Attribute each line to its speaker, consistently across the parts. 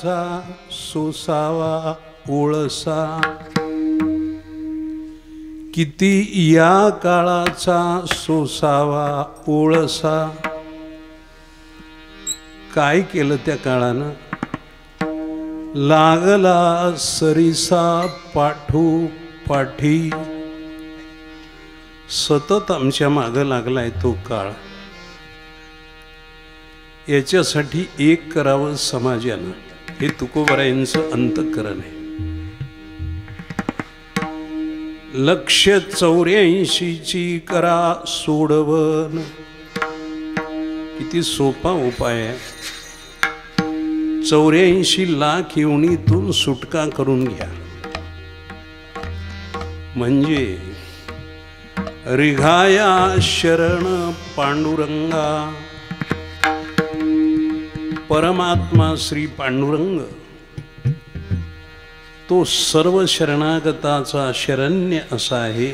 Speaker 1: काळाचा सोसावा ओळसा, किती या काळाचा सोसावा ओळसा. काय केलं त्या काळानं? लागला सरिसा पाठू पाठी. सतत आमच्या मागं लागलाय तो काळ. याच्यासाठी एक करावं समाजानं, हे तुकोबारायांचं अंतःकरण आहे. 184ची करा सोडवन. किती सोपा उपाय आहे. 84 लाख योनीतून सुटका करून घ्या. म्हणजे रिघाया शरण पांडुरंगा. परमात्मा श्री पांडुरंग तो सर्व शरणागताचा शरण्य असा आहे.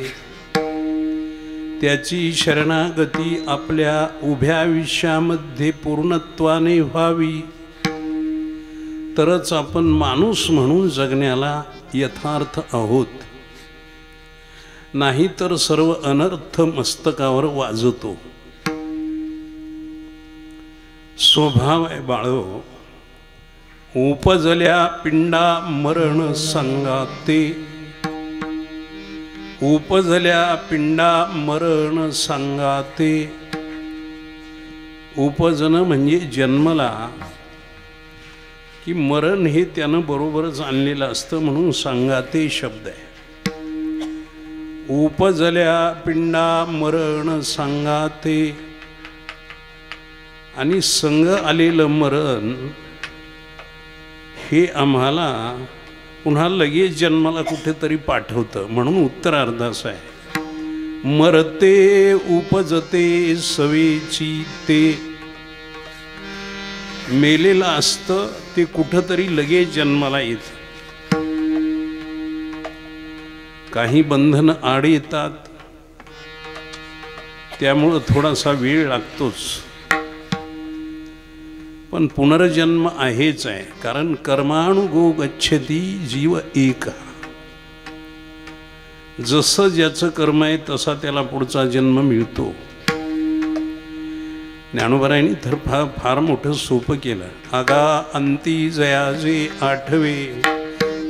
Speaker 1: त्याची शरणागती आपल्या उभ्या आयुष्यामध्ये पूर्णत्वाने व्हावी, तरच आपण माणूस म्हणून जगण्याला यथार्थ आहोत. नाही तर सर्व अनर्थ मस्तकावर वाजतो. स्वभाव आहे बाळो. उपजल्या पिंडा मरण सांगाते. उपजल्या पिंडा मरण सांगाते. उपजन म्हणजे जन्मला की मरण हे त्यानं बरोबरच आणलेलं असतं, म्हणून सांगाते शब्द आहे. उपजल्या पिंडा मरण सांगाते. आणि संग आलेलं मरण हे आम्हाला पुन्हा लगेच जन्माला कुठेतरी पाठवतं. म्हणून उत्तरार्ध असं आहे, मरते उपजते सवेची ते. मेलेलं असतं ते कुठंतरी लगेच जन्माला येतं. काही बंधन आड येतात, त्यामुळं थोडासा वेळ लागतोच. पण पुनर्जन्म आहेच आहे. कारण कर्मानुगो गच्छती जीव एक. जसं ज्याचं कर्म आहे तसा त्याला पुढचा जन्म मिळतो. ज्ञानोबारायांनी तर फार मोठं सोपं केलं. आगा अंती जयाजे आठवे,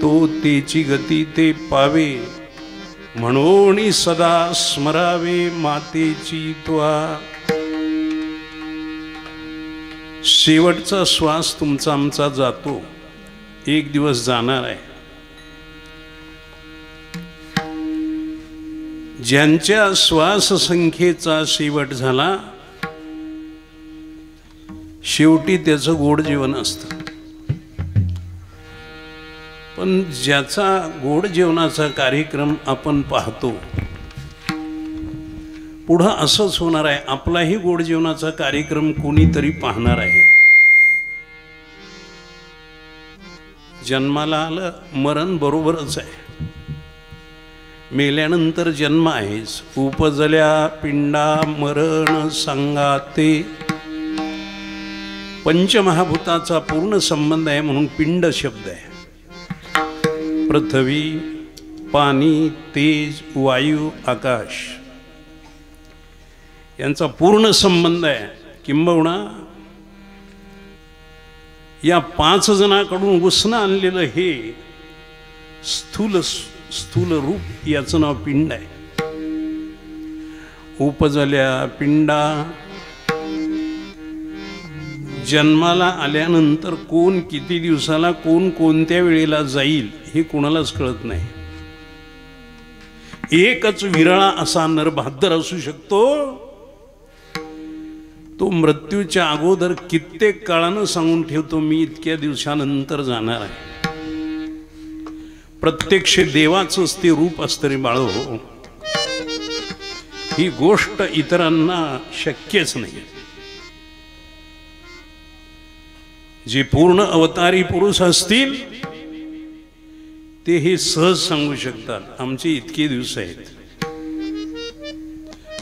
Speaker 1: तो तेची गती ते पावे. म्हणून सदा स्मरावे मातेची त्वा. शेवटचा श्वास तुमचा आमचा जातो, एक दिवस जाणार आहे. ज्यांच्या श्वास संख्येचा शेवट झाला, शेवटी त्याचं गोड जीवन असतं. पण ज्याचा गोड जेवणाचा कार्यक्रम आपण पाहतो, पुढं असंच होणार आहे. आपलाही गोड जेवणाचा कार्यक्रम कोणीतरी पाहणार आहे. जन्माला आलं, मरण बरोबरच आहे. मेल्यानंतर जन्म आहेच. उपजल्या पिंडा मरण सांगाते. पंचमहाभूताचा पूर्ण संबंध आहे, म्हणून पिंड शब्द आहे. पृथ्वी, पाणी, तेज, वायू, आकाश यांचा पूर्ण संबंध आहे. किंबहुना या 5 जणांकडून उसनं आणलेलं हे स्थूल रूप, याचं नाव पिंड आहे. उपजल्या पिंडा. जन्माला आल्यानंतर कोण किती दिवसाला, कोण कोणत्या वेळेला जाईल हे कोणालाच कळत नाही. एकच विरळा असा नरभाद्र असू शकतो, तो मृत्यूच्या अगोदर कित्येक काळानं सांगून ठेवतो, मी इतक्या दिवसानंतर जाणार आहे. प्रत्यक्ष देवाचंच ते रूप असतं रे बाळो. ही गोष्ट इतरांना शक्यच नाही. जे पूर्ण अवतारी पुरुष असतील ते हे सहज सांगू शकतात, आमचे इतके दिवस आहेत.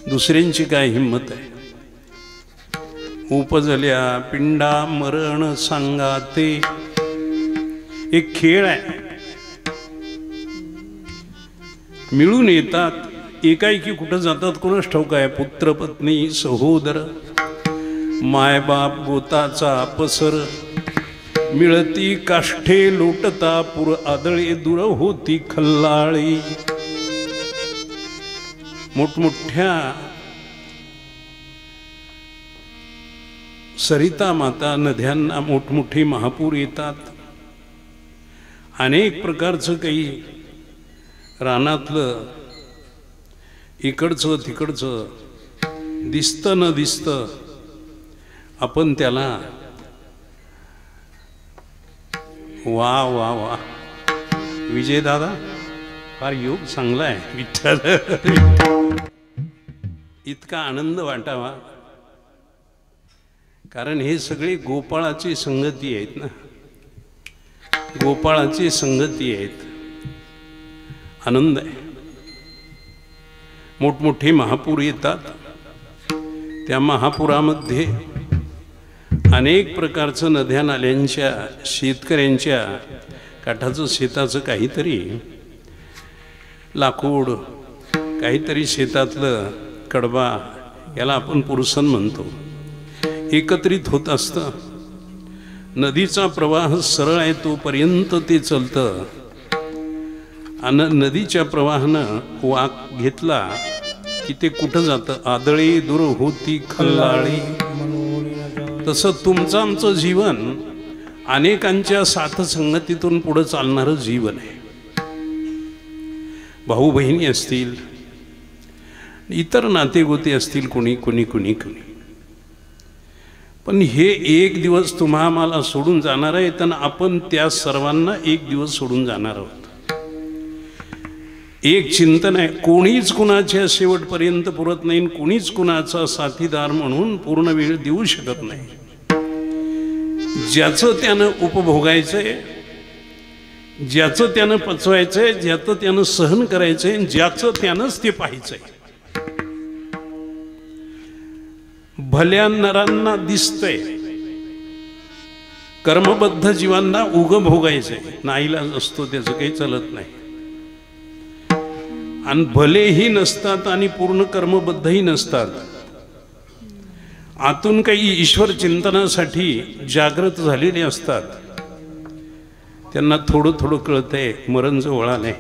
Speaker 1: दुसऱ्यांची काय हिंमत आहे. उपजल्या पिंडा मरण सांगाते. एक खेळ आहे. मिळून येतात, एकाएकी कुठं जातात कोणास ठाऊक आहे. पुत्र पत्नी सहोदर मायबाप गोताचा पसर, मिळती काष्ठे लोटता पुर आदळे दूर होती खल्लाळी. मोठमोठ्या सरिता माता नद्यांना मोठमोठे महापूर येतात. अनेक प्रकारचं काही रानातलं इकडचं तिकडचं दिसतं न दिसतं, आपण त्याला वा वा वा विजय दादा फार योग चांगला आहे. विठ्ठल इतका आनंद वाटावा, कारण हे सगळे गोपाळाची संगती आहेत ना, गोपाळाची संगती आहेत. आनंद आहे. मोठमोठे महापूर येतात, त्या महापुरामध्ये अनेक प्रकारचं नद्या नाल्यांच्या शेतकऱ्यांच्या काठाचं शेताचं काहीतरी लाकूड, काहीतरी शेतातलं कडबा, याला आपण पुरसन म्हणतो, एकत्रित होत असतं. नदीचा प्रवाह सरळ आहे तोपर्यंत ते चालतं, आणि नदीच्या प्रवाहानं वाक घेतला की ते कुठं जातं, आदळी दूर होती खल्लाळी. तसं तुमचं आमचं जीवन अनेकांच्या साथ संगतीतून पुढं चालणारं जीवन आहे. भाऊ बहिणी असतील, इतर नातेगोते असतील, कोणी कोणी कोणी कोणी, पण हे एक दिवस तुम्हा आम्हाला सोडून जाणार आहे, तर आपण त्या सर्वांना एक दिवस सोडून जाणार आहोत. एक चिंतन आहे, कोणीच कुणाच्या शेवटपर्यंत पुरत नाही, कोणीच कुणाचा साथीदार म्हणून पूर्ण वेळ देऊ शकत नाही. ज्याचं त्यानं उपभोगायचंय, ज्याचं त्यानं पचवायचंय, ज्याचं त्यानं सहन करायचंय, ज्याचं त्यानंच ते पाहायचंय. भल्या नरांना दिसतंय, कर्मबद्ध जीवांना उग भोगायचंय, नाईलाज असतो, त्याचं काही चालत नाही. आणि भलेही नसतात आणि पूर्ण कर्मबद्धही नसतात, आतून काही ईश्वर चिंतनासाठी जागृत झालेले असतात. त्यांना थोडं थोडं कळतंय मरण जवळ आलंय.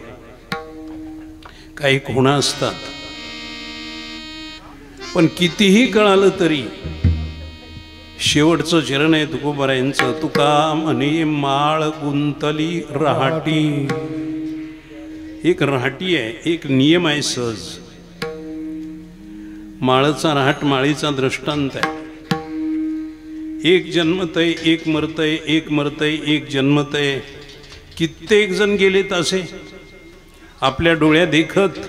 Speaker 1: काही खुणा असतात, पण कितीही कळालं तरी शेवटचं चरण आहे तुकोबारायांचं, तुका म्हणे माळ गुंतली रहाटी. एक रहाटी आहे, एक नियम आहे सहज. माळचा रहाट माळीचा दृष्टांत आहे. एक जन्मतय एक मरतय, एक मरतय एक जन्मतय. कित्येक जण गेलेत असे आपल्या डोळ्या देखत.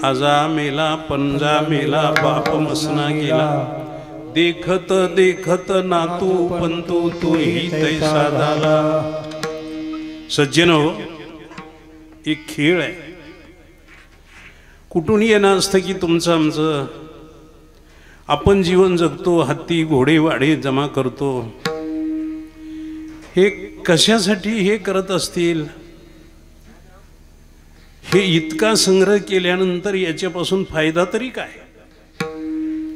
Speaker 1: आजा मेला पंजा मेला बाप मसना गेला, देखत देखत नातू पंतू तोही तैसा झाला. सज्जन हो, एक खेळ आहे. कुठून येणं असतं की तुमचं आमचं आपण जीवन जगतो, हत्ती घोडे वाडे जमा करतो. हे कशासाठी हे करत असतील? हे इतका संग्रह केल्यानंतर याच्यापासून फायदा तरी काय?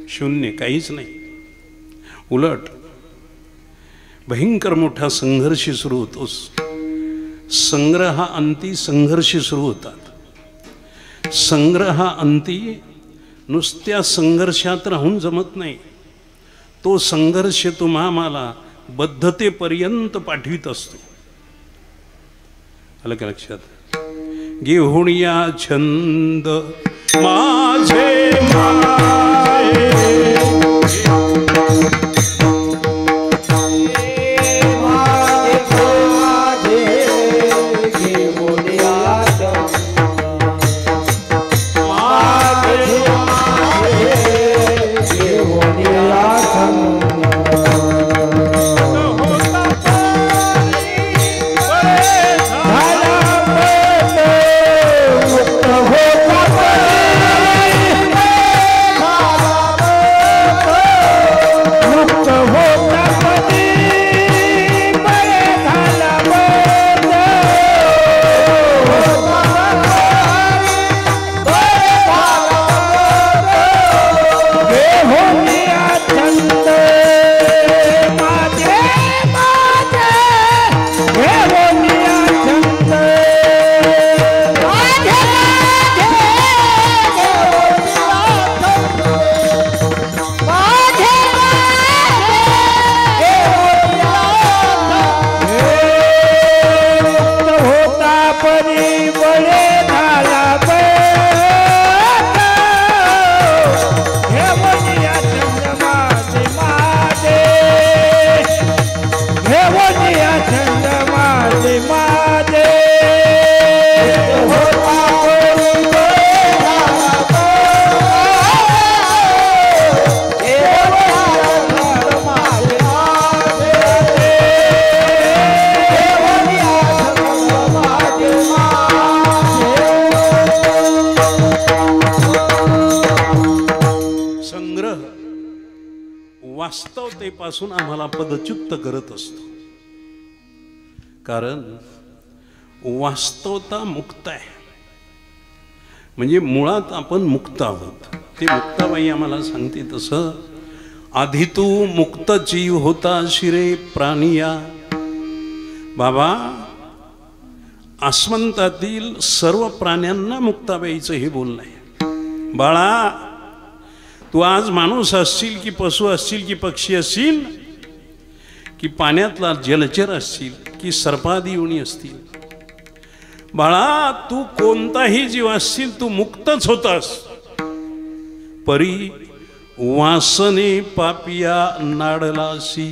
Speaker 1: शून्य, काहीच नाही. उलट भयंकर मोठा संघर्ष सुरू होतोस. संग्रहाअंती संघर्ष सुरू होतात. संग्रहाअंती नुसत्या संघर्षात राहून जमत नाही. तो संघर्ष तुम्हा आम्हाला बद्धतेपर्यंत पाठवित असतो. आलं का लक्षात? घेऊन या छंद माझे माझे वास्तवतेपासून आम्हाला पदच्युत करत असतो. कारण वास्तवता मुक्त आहे, म्हणजे मुळात आपण मुक्त आहोत. ते मुक्ताबाई आम्हाला सांगते तसं, आधी तू मुक्त जीव होता शिरे प्राणिया. बाबा, आसमंतातील सर्व प्राण्यांना मुक्ताबाईचं हे बोलणं आहे. बाळा, तू आज माणूस असशील की पशु असशील की पक्षी असशील की पाण्यातला जलचर असशील की सर्पादी योनी असतील, बाळा तू कोणताही जीव असशील, तू मुक्तच होतास. परी वासने पापिया नाडलासी.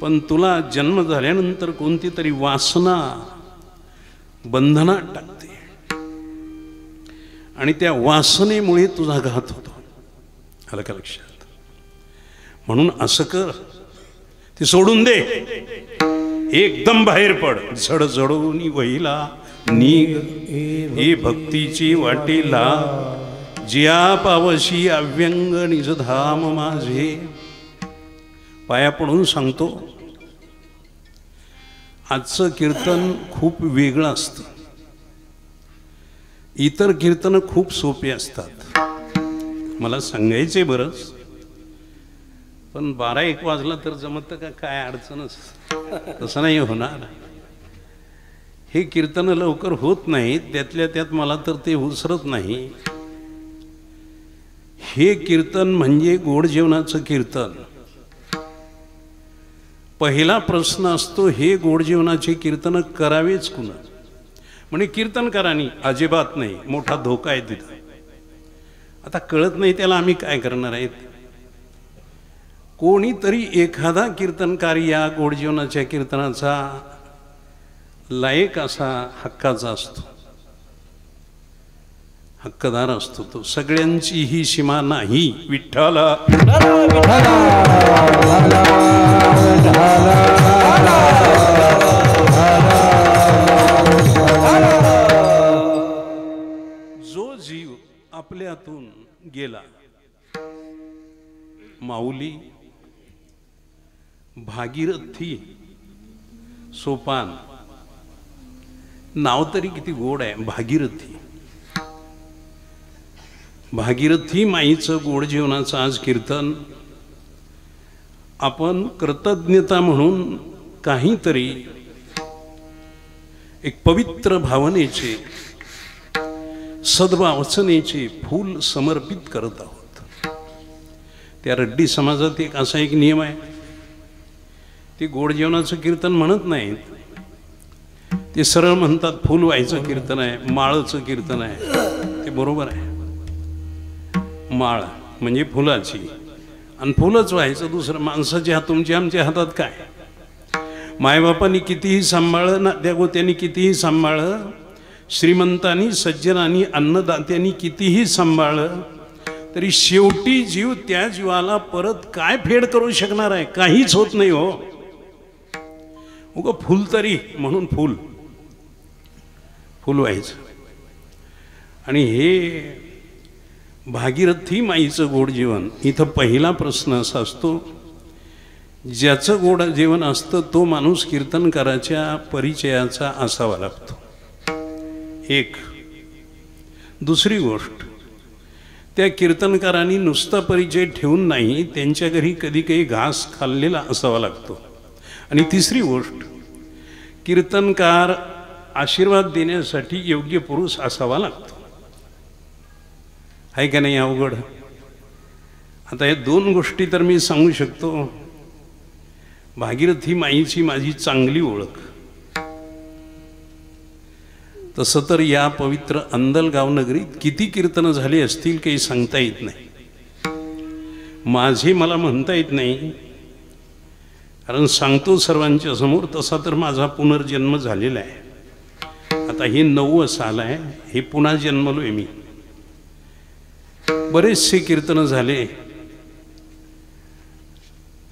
Speaker 1: पण तुला जन्म झाल्यानंतर कोणती तरी वासना बंधनात टाकते आणि त्या वासनेमुळे तुझा घात होतो. आलं का लक्षात? म्हणून असं कर, ते सोडून दे, एकदम बाहेर पड. झड झडून वहिला निघ हे भक्तीची वाटेला, जिया पावशी अव्यंग निजधाम माझे. पाया पडून सांगतो, आजचं कीर्तन खूप वेगळं असतं. इतर कीर्तन खूप सोपे असतात. मला सांगायचे बरंच, पण 12-1 वाजला तर जमतं का? काय अडचणच, तसं नाही होणार. हे कीर्तन लवकर होत नाहीत, त्यातल्या त्यात मला तर ते उसरत नाही. हे कीर्तन म्हणजे गोड जेवणाचं कीर्तन. पहिला प्रश्न असतो, हे गोड जेवणाचे कीर्तन करावेच कुणा? म्हणजे कीर्तनकारांनी अजिबात नाही, मोठा धोका आहे तिथं. आता कळत नाही त्याला आम्ही काय करणार आहेत. कोणीतरी एखादा कीर्तनकार या गोड जेवणाच्या कीर्तनाचा लायक असा हक्काचा असतो, हक्कदार असतो. तो सगळ्यांची ही सीमा नाही. विठ्ठला जो जीव आपल्यातून गेला, माऊली, भागीरथी, सोपान, नाव तरी किती गोड आहे, भागीरथी. भागीरथी माईचं गोड जेवणाचं आज कीर्तन आपण कृतज्ञता म्हणून काहीतरी एक पवित्र भावनेचे, सद्भावनेचे फूल समर्पित करत आहोत. त्या रेड्डी समाजात असा एक नियम आहे, ते गोड जेवणाचं कीर्तन म्हणत नाहीत, ते सरळ म्हणतात फूल व्हायचं कीर्तन आहे, माळचं कीर्तन आहे. ते बरोबर आहे. माळ म्हणजे फुलाची, आणि फुलच व्हायचं. दुसरं माणसाच्या हात, तुमच्या आमच्या हातात काय? मायबापांनी कितीही सांभाळलं, नात्यागोत्यांनी कितीही सांभाळलं, श्रीमंतांनी, सज्जनांनी, अन्नदात्यांनी कितीही सांभाळलं, तरी शेवटी जीव त्या जीवाला परत काय फेड करू शकणार आहे? काहीच होत नाही हो. उगा फुल तरी म्हणून फुल व्हायचं. आणि हे भागीरथी माईचं गोड जेवण, इथं पहिला प्रश्न असा असतो, ज्याचं गोड जेवण असतं तो माणूस कीर्तनकाराच्या परिचयाचा असावा लागतो. एक. दुसरी गोष्ट, त्या कीर्तनकारांनी नुसता परिचय ठेवून नाही, त्यांच्या घरी कधी काही घास खाल्लेला असावा लागतो. आणि तिसरी गोष्ट, कीर्तनकार आशीर्वाद देण्यासाठी योग्य पुरुष असावा लागतो. आहे का नाही अवघड? आता या 2 गोष्टी तर मी सांगू शकतो. भागीरथी माईची माझी चांगली ओळख. तसं तर या पवित्र अंदलगाव नगरीत किती कीर्तन झाले असतील काही सांगता येत नाही. माझे मला म्हणता येत नाही, कारण सांगतो सर्वांच्या समोर. तसा तर माझा पुनर्जन्म झालेला आहे. आता हे 9वं साल आहे, हे पुन्हा जन्मलोय मी. बरेचसे कीर्तन झाले,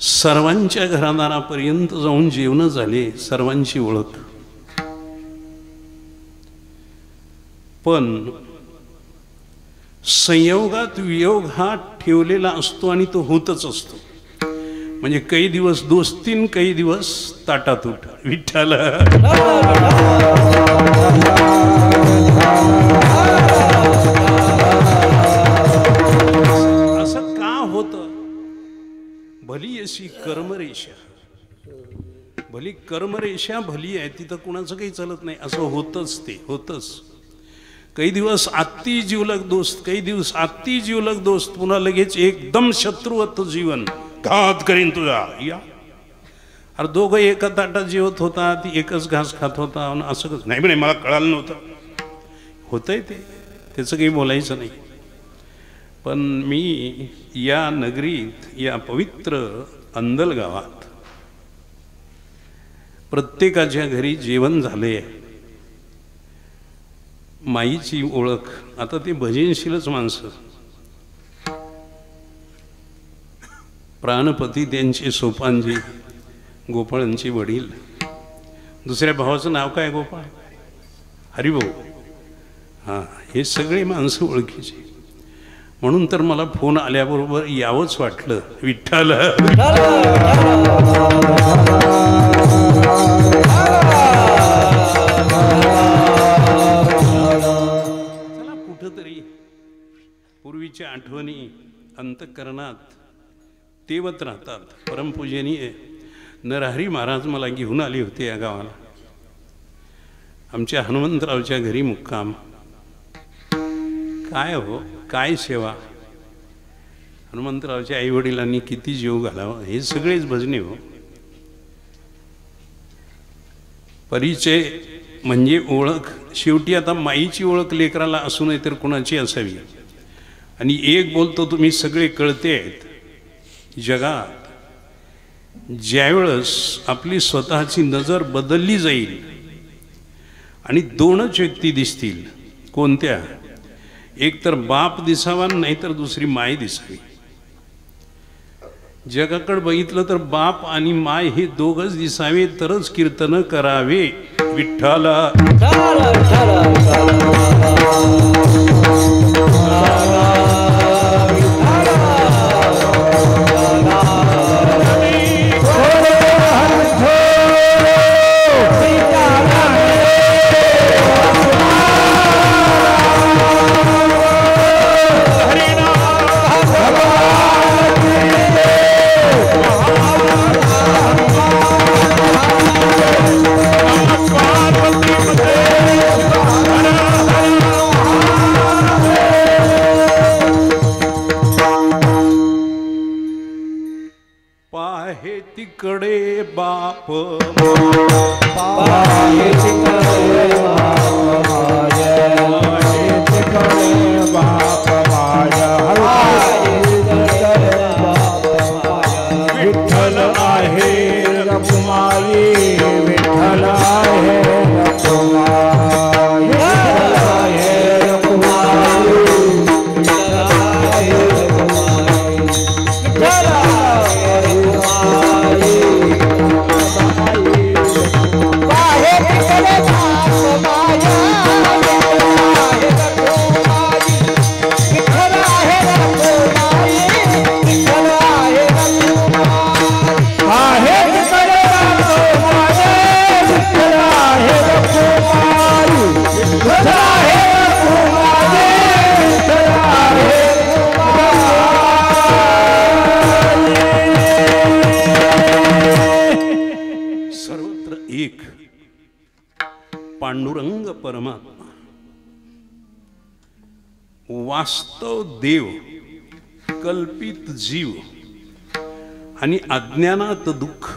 Speaker 1: सर्वांच्या घरादारापर्यंत जाऊन जेवण झाले, सर्वांची ओळख. पण संयोगात वियोग हा ठेवलेला असतो आणि तो होतच असतो. म्हणजे काही दिवस दोस्तीन, काही दिवस ताटातूट. विठ्ठल असं का होतं? भली अशी कर्मरेषा, भली कर्मरेषा भली आहे, तिथं कुणाचं काही चालत नाही. असं होतच, ते होतच. काही दिवस आत्ती जीवलग दोस्त, काही दिवस आत्ती जीवलग दोस्त, पुन्हा लगेच एकदम शत्रुवत जीवन, घात करीन तुझा. या अरे दोघं एका ताटात जेवत होता, ती एकच घास खात होता. असं नाही म्हणे, मला कळालं नव्हतं. होतंय ते, त्याचं काही बोलायचं नाही. पण मी या नगरीत, या पवित्र अंदल गावात प्रत्येकाच्या घरी जेवण झाले. माईची ओळख, आता ते भजनशीलच माणसं, प्राणपती त्यांचे सोपानजी, गोपाळांचे वडील. दुसऱ्या भावाचं नाव काय? गोपाळ, हरिभाऊ. हां, हे सगळे माणसं ओळखीचे. म्हणून तर मला फोन आल्याबरोबर यावंच वाटलं. विठ्ठल चला, कुठंतरी पूर्वीच्या आठवणी अंतःकरणात तेवत राहतात. परमपूजनीय नरहरी महाराज मला घेऊन आले होते या गावाला. आमच्या हनुमंतरावच्या घरी मुक्काम. काय हो, काय सेवा. हनुमंतरावच्या आई वडिलांनी किती जीव घालावा, हे सगळेच भजने हो. परिचय म्हणजे ओळख. शेवटी आता माईची ओळख लेकराला असू नये तर कुणाची असावी. आणि एक बोलतो, तुम्ही सगळे कळते आहेत. जगात ज्यावेळेस आपली स्वतःची नजर बदलली जाईल आणि दोनच व्यक्ती दिसतील. कोणत्या? एक तर बाप दिसावा, नाही तर दुसरी माय दिसावी. जगाकडे बघितलं तर बाप आणि माय हे दोघच दिसावे, तरच कीर्तन करावे. विठ्ठला तिकडे बाप पाहे तिकडे बाप माया, तिकडे बाप माया, विठ्ठल आहे रखुमाई, विठ्ठल आहे रखुमाई, आहे रखुमाई, पांडुरंग परमात्मा, वास्तव देव, कल्पित जीव आणि अज्ञानात दुःख,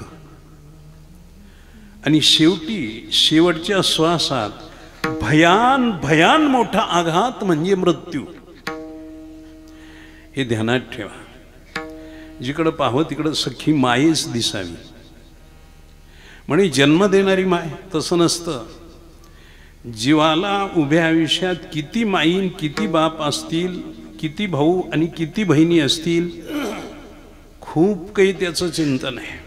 Speaker 1: आणि शेवटी शेवटच्या श्वासात भयान भयान मोठा आघात म्हणजे मृत्यू. हे ध्यानात ठेवा. जिकडं पाहावं तिकडं सखी मायेच दिसावी. म्हणे जन्म देणारी माय. तसं नसतं. जीवाला उभ्या आयुष्यात किती माईन किती बाप असतील, किती भाऊ आणि किती बहिणी असतील, खूप काही त्याचं चिंतन आहे.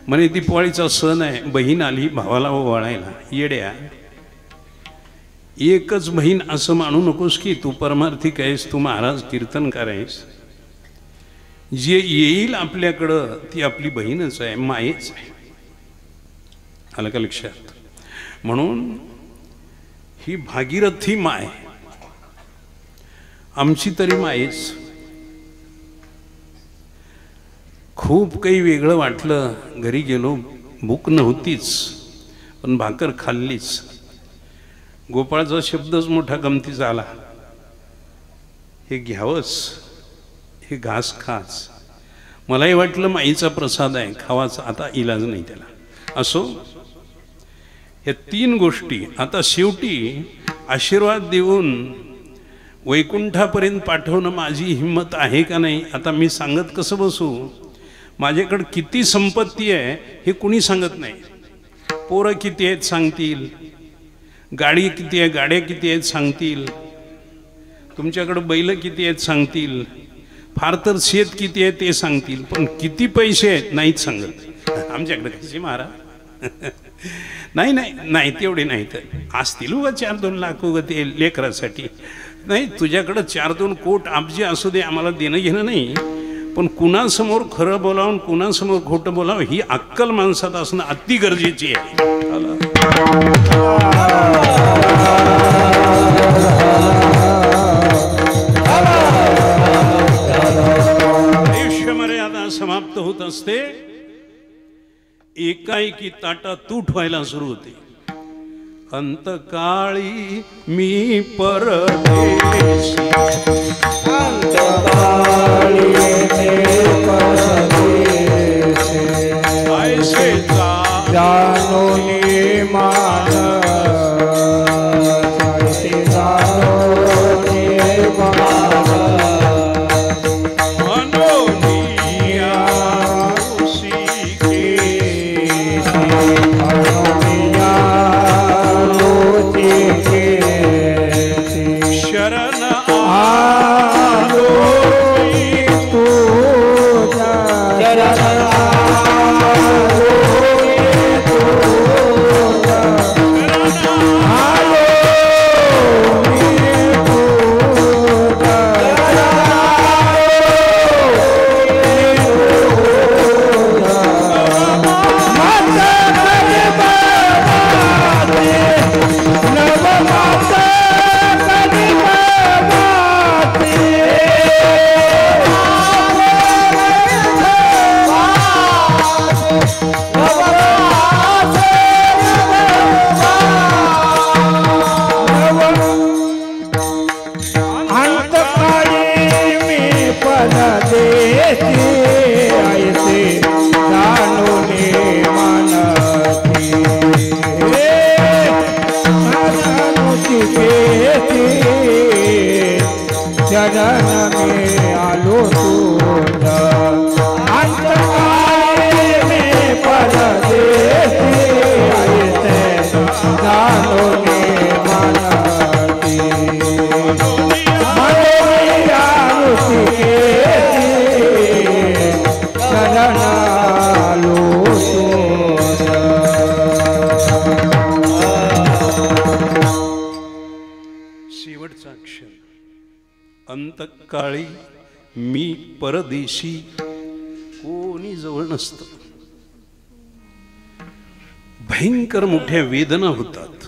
Speaker 1: म्हणे दिवाळीचा सण आहे, बहीण आली भावाला ओवाळायला. येड्या, एकच बहीण असं मानू नकोस की तू परमार्थिक आहेस, तू महाराज कीर्तनकार आहेस. जे येईल आपल्याकडं ती आपली बहीणच आहे, मायेच आहे. आलं का लक्षात? म्हणून ही भागीरथी माय आमची तरी मायेच. खूप काही वेगळं वाटलं, घरी गेलो, भूक नव्हतीच पण भाकर खाल्लीच. गोपाळचा शब्दच मोठा गमतीचा आला, हे घ्यावंच, हे घास खाच. मलाही वाटलं माईचा प्रसाद आहे, खावाचा, आता इलाज नाही त्याला. असो, या 3 गोष्टी. आता शेवटी आशीर्वाद देऊन वैकुंठापर्यंत पाठवणं माझी हिंमत आहे का नाही? आता मी सांगत कसं बसू? माझ्याकडं किती संपत्ती आहे हे कुणी सांगत नाही. पोरं किती आहेत सांगतील, गाडी किती आहे, गाड्या किती आहेत सांगतील, तुमच्याकडं बैल किती आहेत सांगतील, फार तर शेत किती आहे ते सांगतील, पण किती पैसे आहेत नाहीत सांगत. आमच्याकडे कसे महाराज? नाही नाही नाही, तेवढे नाही. तर असतील उगा 4-2 लाख उगा ते लेकरासाठी. नाही, तुझ्याकडं 4-2 कोट अब्ज असू दे, आम्हाला देणं घेणं नाही. पण कुणासमोर खरं बोलावून कुणासमोर खोटं बोलावं ही अक्कल माणसात असणं अति गरजेची आहे. आयुष्य मर्यादा समाप्त होत असते, एकाएकी ताटा तूट व्हायला सुरू होते. अंतकाळी मी परदेशी, अंतकाळी ऐसे जानो ने मान, ऐसे जानो ने मान, मनोनिया उसी के शरण आलो तू, शरण आलो अंतकाळी मी परदेशी, कोणी जवळ नसतं. भयंकर मोठ्या वेदना होतात.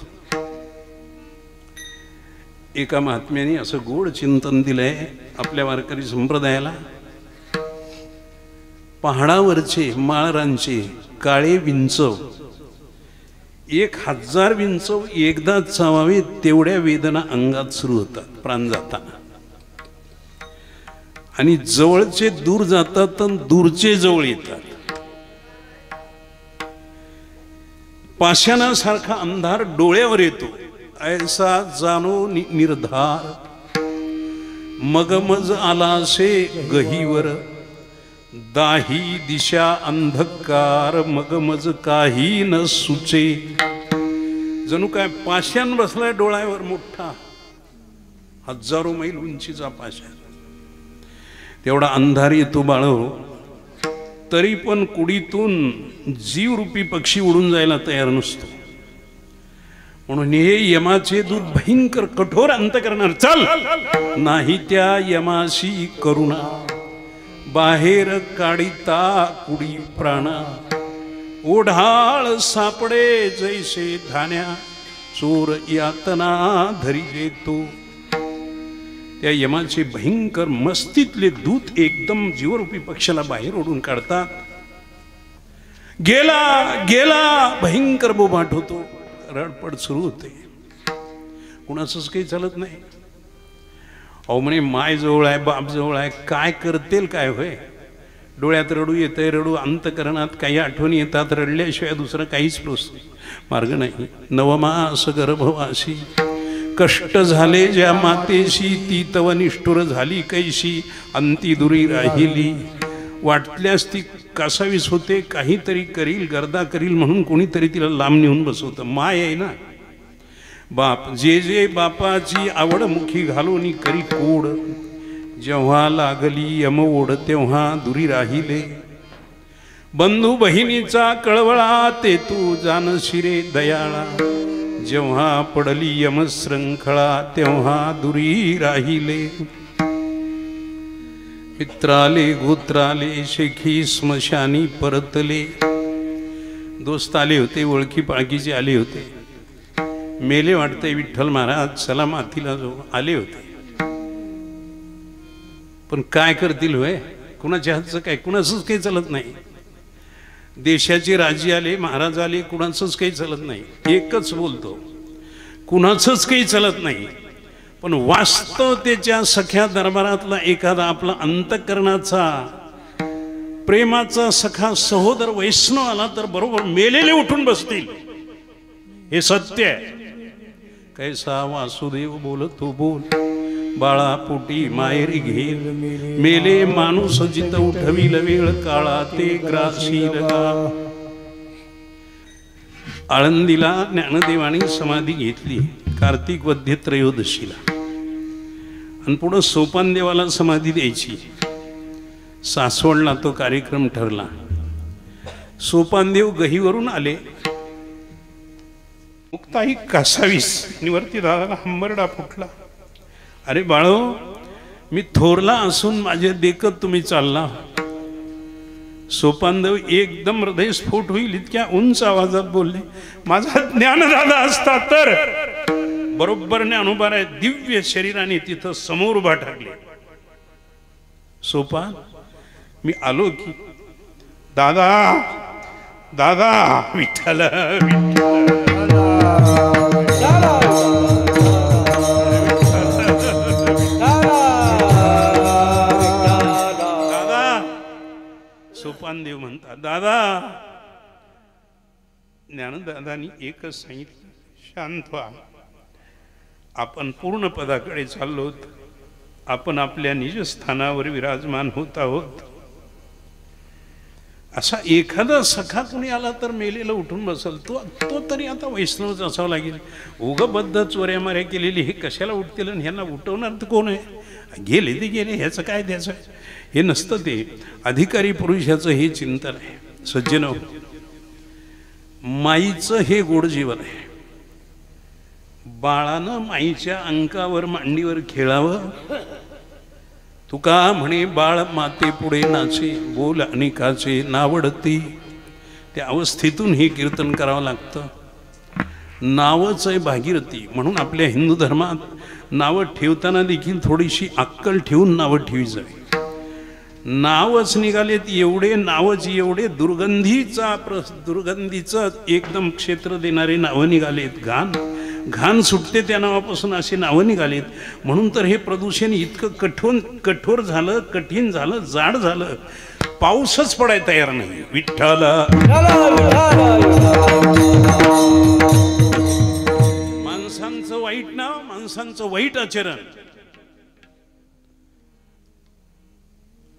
Speaker 1: एका महात्म्याने असं गोड चिंतन दिलंय आपल्या वारकरी संप्रदायाला. पहाडावरचे माळरांचे काळे विंचव 1000 विंचव एकदाच चावावे तेवढ्या वेदना अंगात सुरू होतात प्राण जाताना. आणि जवळचे दूर जातात आणि दूरचे जवळ येतात. पाषाणासारखा अंधार डोळ्यावर येतो, ऐसा जाणो निर्धार. मगमज आलासे गहीवर, दाही दिशा अंधकार. मगमज काही न सुचे. जणू काय पाषाण बसलाय डोळ्यावर मोठा, 1000 मैल उंचीचा पाषाण. तेवढा अंधार येतो बाळो, तरी पण कुडीतून जीवरूपी पक्षी उडून जायला तयार नसतो. म्हणून हे यमाचे दूत भयंकर कठोर अंत करणार. चल, नाही त्या यमाशी करुणा, बाहेर काढिता कुडी प्राणा, ओढाळ सापडे जैसे धान्या, चोर यातना धरी तो. त्या यमाचे भयंकर मस्तीतले दूत एकदम जीवरूपी पक्षाला बाहेर ओढून काढतात. गेला गेला भयंकर बोबाट होतो, रडपड सुरू होते. कुणाचंच काही चालत नाही. अहो म्हणे माय जवळ आहे, बाप जवळ आहे, काय करतेल काय होय. डोळ्यात रडू येतंय, रडू अंतकरणात काही आठवणी येतात, रडल्याशिवाय दुसरं काहीच मार्ग नाही. नवमास गर्भवासी कष्ट झाले ज्या मातेशी, ती तव निष्ठुर झाली कैशी, अंती दुरी राहिली. वाटल्यास ती कासावीस होते, काहीतरी करील, गर्दा करील म्हणून कोणीतरी तिला लांब नेऊन बसवतं. माय आहे ना. बाप जे जे बापाची आवड मुखी घालून करी कोड, जेव्हा लागली यमओढ तेव्हा दुरी राहिले. बंधू बहिणीचा कळवळा ते तू जानशिरे दयाळा, जेव्हा पडली यमश्रंखळा तेव्हा दुरी राहिले. मित्राले गोत्राले शेखी स्मशानी परतले. दोस्त आले होते, ओळखी पाळखीचे आले होते. मेले वाटते विठ्ठल महाराज, चला मातीला जाऊ. आले होते, पण काय करतील होय. कुणाच्या हातचं काय, कुणाचंच काही चालत नाही. देशाचे राजे आले, महाराज आले, कुणाचंच काही चालत नाही. एकच बोलतो, कुणाचंच काही चालत नाही. पण वास्तवतेच्या सख्या दरबारातला एखादा आपला अंतःकरणाचा प्रेमाचा सखा सहोदर वैष्णव आला तर बरोबर मेलेले उठून बसतील. हे सत्य आहे. कैसा वासुदेव बोलतो बोल, बाळा पोटी माहेरी घेल, मेले माणूस जित उठविल वेळ काळा ते ग्रासील का. आळंदीला ज्ञानदेवानी समाधी घेतली कार्तिक वद्य त्रयोदशीला, आणि पुढं सोपान देवाला समाधी द्यायची. सासवडला तो कार्यक्रम ठरला. सोपानदेव गहीवरून आले. मुक्ताई कासावीस निवर्ती दादाला हंबरडा फुटला. अरे बाळो, मी थोरला असून माझे देखत तुम्ही चालला. सोपानदेव एकदम हृदयस्फोट होईल इतक्या उंच आवाजात बोलले, माझा ज्ञानदादा असता तर. बरोबर ज्ञानोबा आहे, दिव्य शरीराने तिथं समोर उभा ठाकले. सोपान, मी आलो की. दादा दादा, विठ्ठल सोपानदेव म्हणतात, दादा. ज्ञानदादांनी एकच सांगितलं, शांत व्हा. आपण पूर्ण पदाकडे चाललोत. आपण आपल्या निज स्थानावर विराजमान होत आहोत. असा एखादा सखा कुणी आला तर मेलेला उठून बसल. तो तरी आता वैष्णवच असावं लागेल. उगबद्ध चोऱ्या माऱ्या केलेली हे कशाला उठतील आणि ह्यांना उठवणार तर कोण आहे. गेले ते गेले, ह्याचं काय द्यायचं हे नसतं. ते अधिकारी पुरुष ह्याचं हे चिंतन आहे. सज्जन, माईचं हे गोड जीवन आहे. बाळानं माईच्या अंकावर मांडीवर खेळावं. तुका म्हणे बाळ माते पुढे नाचे, बोल अनेकाचे नावडती. त्या अवस्थेतून हे कीर्तन करावं लागतं. नावच आहे भागीरथी. म्हणून आपल्या हिंदू धर्मात नावं ठेवताना देखील थोडीशी अक्कल ठेवून नावं ठेवी जावी. नावच निघालेत एवढे, नावच एवढे दुर्गंधीचं एकदम क्षेत्र देणारे नावं निघालेत. घाण सुटते त्या नावापासून असे नावं निघालेत. म्हणून तर हे प्रदूषण इतकं कठोर झालं, कठीण झालं, जाड झालं, पाऊसच पडायला तयार नाही. विठ्ठल माणसांचं वाईट नाव, माणसांचं वाईट आचरण,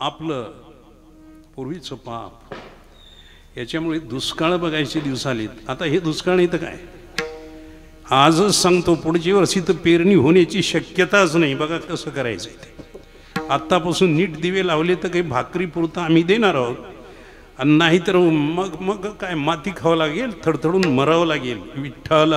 Speaker 1: आपलं पूर्वीचं पाप, याच्यामुळे दुष्काळ बघायचे दिवस आलेत. आता हे दुष्काळ नाही तर काय. आजच सांगतो, पुढच्या वर्षी तर पेरणी होण्याची शक्यताच नाही. बघा कसं करायचं ते. आत्तापासून नीट दिवे लावले तर काही भाकरी पुरता आम्ही देणार आहोत, आणि नाही तर मग काय माती खावं लागेल, थडथडून मरावं लागेल. विठ्ठल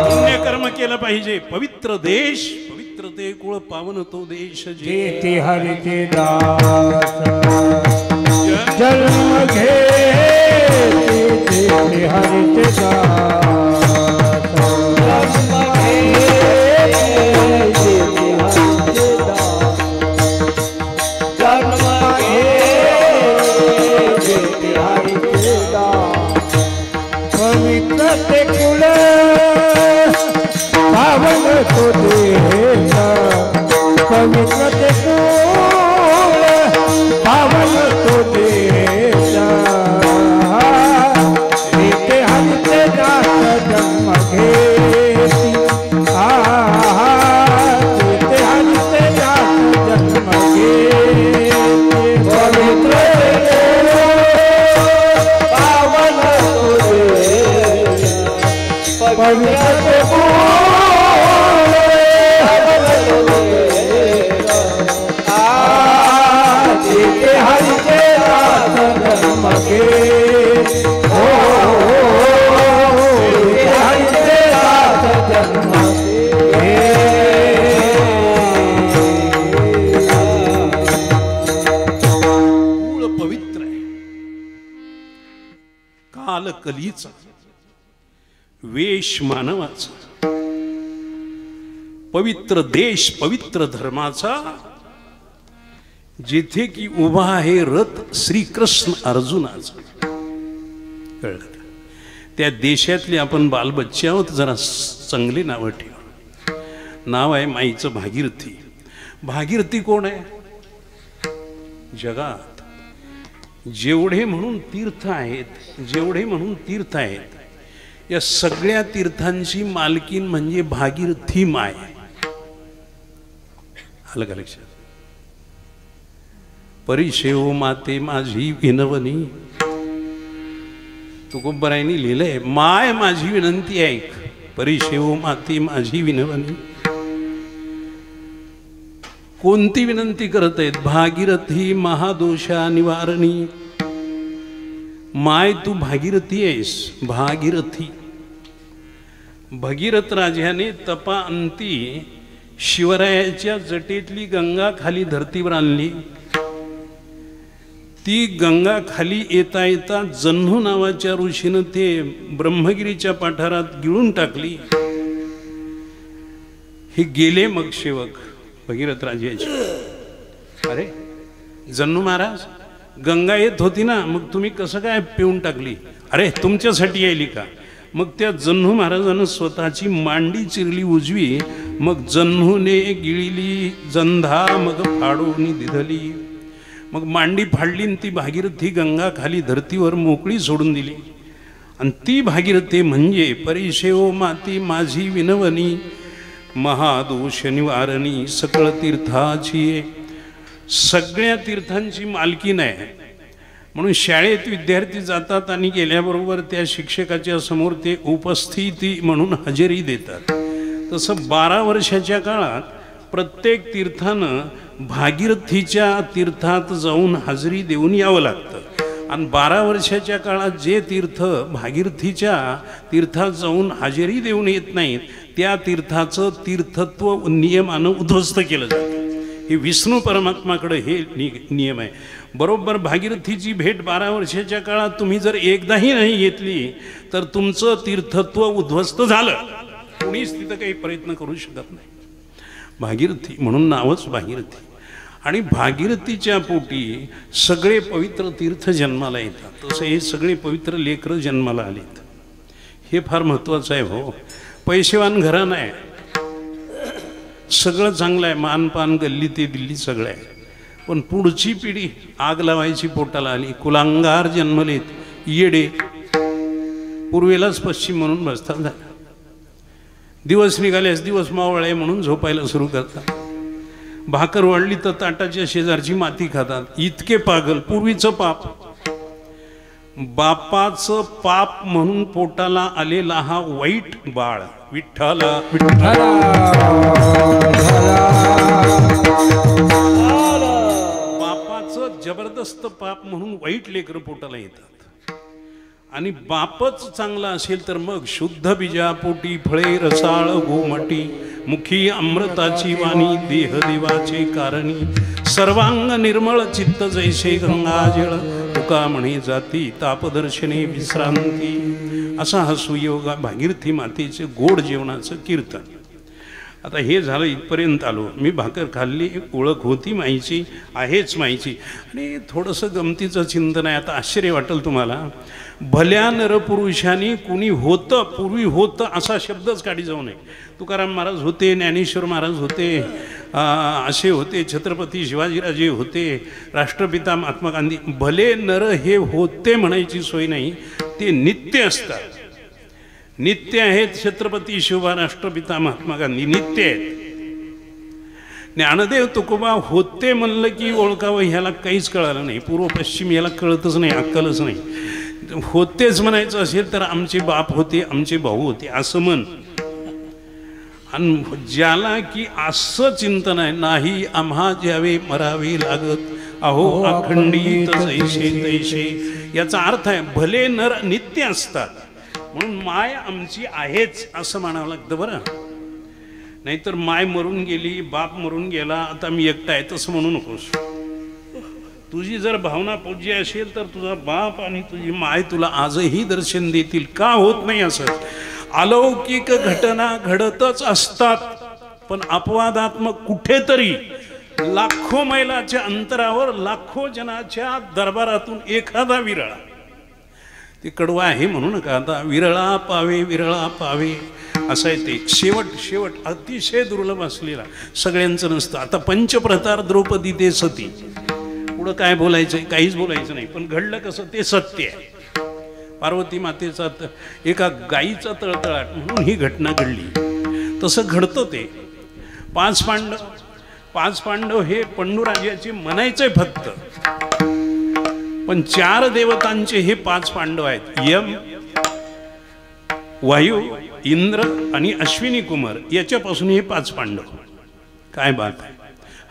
Speaker 1: पुण्यकर्म केलं पाहिजे. पाहिजे पवित्र देश, पवित्र ते कुळ पावन तो देश
Speaker 2: जेथे हरीचे दास जन्म घे, जेथे हरीचे दास जन्म घे, जेथे हरीचे दास जन्म घे, जेथे हरीचे दास पवित्र ते कुळ पावन तो देश, पवित्र ते कुळ पावन तो देश, जेथे हरीचे दास जन्म घेती, जेथे हरीचे दास जन्म घेती, पवित्र ते कुळ पावन तो देश, पवित्र ते जेथे हरीचे दास जन्म घेती, जेथे हरीचे दास जन्म
Speaker 1: मूळ पवित्र आहे, काल कलीचा, वेश मानवाचा, पवित्र देश पवित्र धर्माचा, जिथे की उभा आहे रथ श्रीकृष्ण अर्जुनाचा. कळलं का? त्या देशातले आपण बालबच्चे आहोत, जरा चांगली नावं ठेवा. नाव आहे माईचं भागीरथी. भागीरथी कोण आहे? जगात जेवढे म्हणून तीर्थ आहेत, जेवढे म्हणून तीर्थ आहेत, या सगळ्या तीर्थांची मालकीन म्हणजे भागीरथी माय. आलं का लक्षात? परिशेव माते माझी विनवणी, तुकोबरायांनी लिहिलंय, माय माझी विनंती ऐक, परिशेव माते माझी विनवणी. कोणती विनंती करत आहेत? भागीरथी महादोषा निवारणी. माय तू भागीरथी आहेस, भागीरथी. भगीरथ राजाने तपा अंती शिवरायाच्या जटेतली गंगा खाली धर्तीवर आणली. ती गंगा खाली येता येता जन्हू नावाच्या ऋषीनं ते ब्रह्मगिरीच्या पाठारात गिळून टाकली. हे गेले मग सेवक भगीरथ राजाचे. अरे जन्नू महाराज, गंगा येत होती ना, मग तुम्ही कसं काय पिऊन टाकली? अरे तुमच्यासाठी यायली का? मग त्या जन्नू महाराजानं स्वतःची मांडी चिरली उजवी, मग जन्हूने गिळली जंधा, मग फाडून दिधली. मग मांडी फाडली आणि ती भागीरथी गंगा खाली धर्तीवर मोकळी सोडून दिली. आणि ती भागीरथी म्हणजे परिशेव माती माझी विनवणी, महादोष निवारणी, सकळ तीर्थाची, सगळ्या तीर्थांची मालकीन आहे. म्हणून शाळेत विद्यार्थी जातात आणि गेल्याबरोबर त्या शिक्षकाच्या समोर ते उपस्थिती म्हणून हजेरी देतात. तसं 12 वर्षाच्या काळात प्रत्येक तीर्थानं भागीरथीच्या तीर्थात जाऊन हजेरी देऊन यावं लागतं. आणि 12 वर्षाच्या काळात जे तीर्थ भागीरथीच्या तीर्थात जाऊन हजेरी देऊन येत नाहीत, त्या तीर्थाचं तीर्थत्व नियमानं उद्ध्वस्त केलं जातं. हे विष्णू परमात्माकडे हे नियम आहे. बरोबर भागीरथीची भेट 12 वर्षाच्या काळात तुम्ही जर एकदाही नाही घेतली तर तुमचं तीर्थत्व उद्ध्वस्त झालं. कोणीच तिथं काही प्रयत्न करू शकत नाही. भागीरथी म्हणून नावच भागीरथी. आणि भागीरथीच्या पोटी सगळे पवित्र तीर्थ जन्माला येतात. तसं हे सगळे पवित्र लेकरं जन्माला आलेत. हे फार महत्त्वाचं आहे हो. पैसेवान घराणं आहे, सगळं चांगलं आहे, मानपान गल्ली ते दिल्ली सगळं आहे. पण पुढची पिढी आग लावायची पोटाला आली. कुलांगार जन्मलेत, येडे, पूर्वेलाच पश्चिम म्हणून बसतात झाला. दिवस निघाल्यास दिवस मावळ आहे म्हणून झोपायला सुरू करतात. भाकर वाढली तर ताटाच्या शेजारची माती खातात. इतके पागल. पूर्वीचं पाप, बापाचं पाप म्हणून पोटाला आलेला हा वाईट बाळ. विठ्ठला विठ्ठला, बापाचं जबरदस्त पाप म्हणून वाईट लेकरं पोटाला येतात. आणि बापच चांगला असेल तर मग शुद्ध बीजापोटी फळे रसाळ गोमटी मुखी अमृताची वाणी देह देवाचे कारणी सर्वांग निर्मळ चित्त जैसे गंगाजळ तुका म्हणे जाती तापदर्शने विश्रांती असा हा सुयोगा भागीरथी मातेचे गोड जेवणाचं कीर्तन. आता हे झालं, इथपर्यंत आलो. मी भाकर खाल्ली, ओळख होती माईची, आहेच माईची. आणि थोडंसं गमतीचं चिंतन आहे. आता आश्चर्य वाटेल तुम्हाला. भल्या नरपुरुषांनी कुणी होतं, पूर्वी होतं असा शब्दच काढी जाऊ नये. तुकाराम महाराज होते, ज्ञानेश्वर महाराज होते, असे होते, छत्रपती शिवाजीराजे होते, राष्ट्रपिता महात्मा गांधी. भले नर हे होते म्हणायची सोय नाही, ते नित्य असतात. नित्य आहेत छत्रपती शिवबा, राष्ट्रपिता महात्मा गांधी नित्य आहेत. ज्ञानदेव तुकोबा होते म्हणलं की ओळखावं ह्याला काहीच कळालं नाही. पूर्व पश्चिम याला कळतच नाही, अक्कलच नाही. होतेच म्हणायचं असेल तर आमचे बाप होते, आमचे भाऊ होते असं म्हण. आणि ज्याला की असं चिंतन आहे, नाही आम्हा ज्यावे मरावे लागत अहो अखंडित जैसे तैसे, याचा अर्थ आहे भले नर नित्य असतात म्हणून माय आमची आहेच असं म्हणावं लागतं बरं. नाहीतर माय मरून गेली, बाप मरून गेला, आता मी एकटा आहे तसं म्हणू नकोस. तुझी जर भावना पूज्य असेल तर तुझा बाप आणि तुझी माय तुला आजही दर्शन देतील. का होत नाही असं? अलौकिक घटना घडतच असतात, पण अपवादात्मक कुठेतरी लाखो मैलाच्या अंतरावर लाखो जनाच्या दरबारातून एखादा विरळा, ते कडवा आहे म्हणू नका आता, विरळा पावे विरळा पावे असं आहे ते. शेवट अतिशय दुर्लभ असलेला, सगळ्यांचं नसतं. आता पंचप्रतार द्रौपदी ते सती, पुढं काय बोलायचं, काहीच बोलायचं नाही. पण घडलं कसं ते सत्य आहे. पार्वती मातेचा एका गाईचा तळतळाट म्हणून ही घटना घडली. तसं घडतं ते. पाच पांडव हे पंडुराजाचे म्हणायचे फक्त, पण 4 देवतांचे हे 5 पांडव आहेत. यम, वायू, इंद्र आणि अश्विनी कुमार, याच्यापासून हे 5 पांडव. काय बात आहे.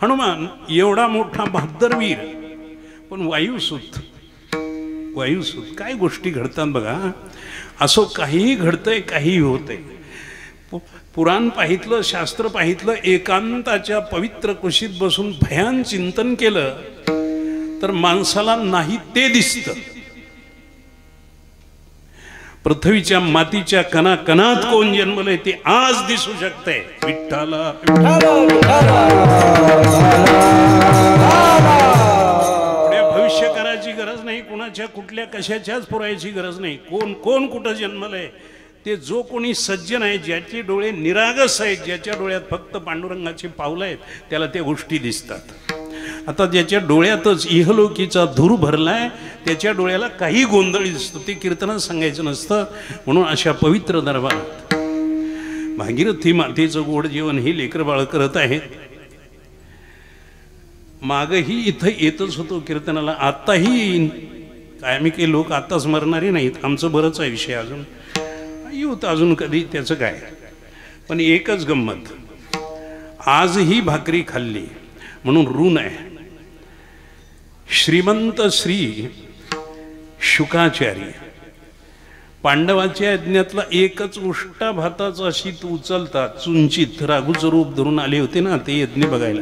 Speaker 1: हनुमान एवढा मोठा बहादर वीर, पण वायुसूत काय गोष्टी घडतात बघा. असं काहीही घडतंय, काहीही होतंय. पुराण पाहितलं, शास्त्र पाहितलं, एकांताच्या पवित्र कुशीत बसून भयान चिंतन केलं तर माणसाला नाही ते दिसतं. पृथ्वीच्या मातीच्या कणाकणात कोण जन्मलंय ते आज दिसू शकतंय. विठ्ठला भविष्य करायची गरज नाही, कुणाच्या कुठल्या कशाच्याच पुरायची गरज नाही. कोण कुठं जन्मलंय ते जो कोणी सज्जन आहे, ज्याचे डोळे निरागस आहेत, ज्याच्या डोळ्यात फक्त पांडुरंगाची पावलं आहेत, त्याला त्या गोष्टी दिसतात. आता ज्याच्या डोळ्यातच इहलोकीचा धूर भरलाय, त्याच्या डोळ्याला काही गोंधळ दिसतो. ते कीर्तनात सांगायचं नसतं. म्हणून अशा पवित्र दरबारात भागीरथी मातेचं गोड जेवण ही लेकर बाळ करत आहेत. मागही इथं येतच होतो कीर्तनाला, आत्ताही येईन. काय आम्ही काही लोक आत्ताच मरणारे नाहीत, आमचं बरंच आहे विषय. अजून येऊत अजून कधी, त्याचं काय. पण एकच गंमत, आजही भाकरी खाल्ली म्हणून ऋण आहे. श्रीमंत श्री शुकाचार्य पांडवाच्या यज्ञातला एकच उष्टा भाताचा शीत उचलतात, चुंचित राघूचं रूप धरून आले होते ना ते यज्ञ बघायला.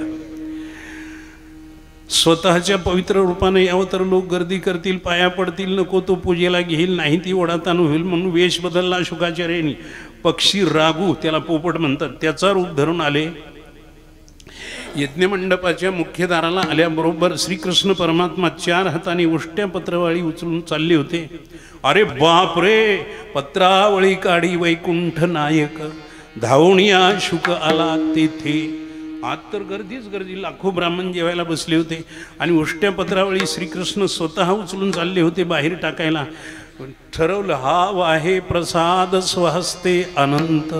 Speaker 1: स्वतःच्या पवित्र रूपाने यावं तर लोक गर्दी करतील, पाया पडतील, नको तो पूजेला घेईल, नाही ती ओढाताण होईल म्हणून वेश बदलला शुकाचार्यांनी. पक्षी राघू, त्याला पोपट म्हणतात, त्याचा रूप धरून आले. यज्ञमंडपाच्या मुख्य दाराला आल्याबरोबर श्रीकृष्ण परमात्मा 4 हाताने उष्ट्या पत्रावळी उचलून चालले होते. अरे बाप रे, पत्रावळी काढी वैकुंठ नायक, धावणिया शुक आला तेथे. आत तर गर्दीच गर्दी, लाखो ब्राह्मण जेवायला बसले होते आणि उष्ट्या पत्रावळी श्रीकृष्ण स्वतः उचलून चालले होते बाहेर टाकायला. ठरवलं, हा वाहे प्रसाद स्वहस्ते अनंत,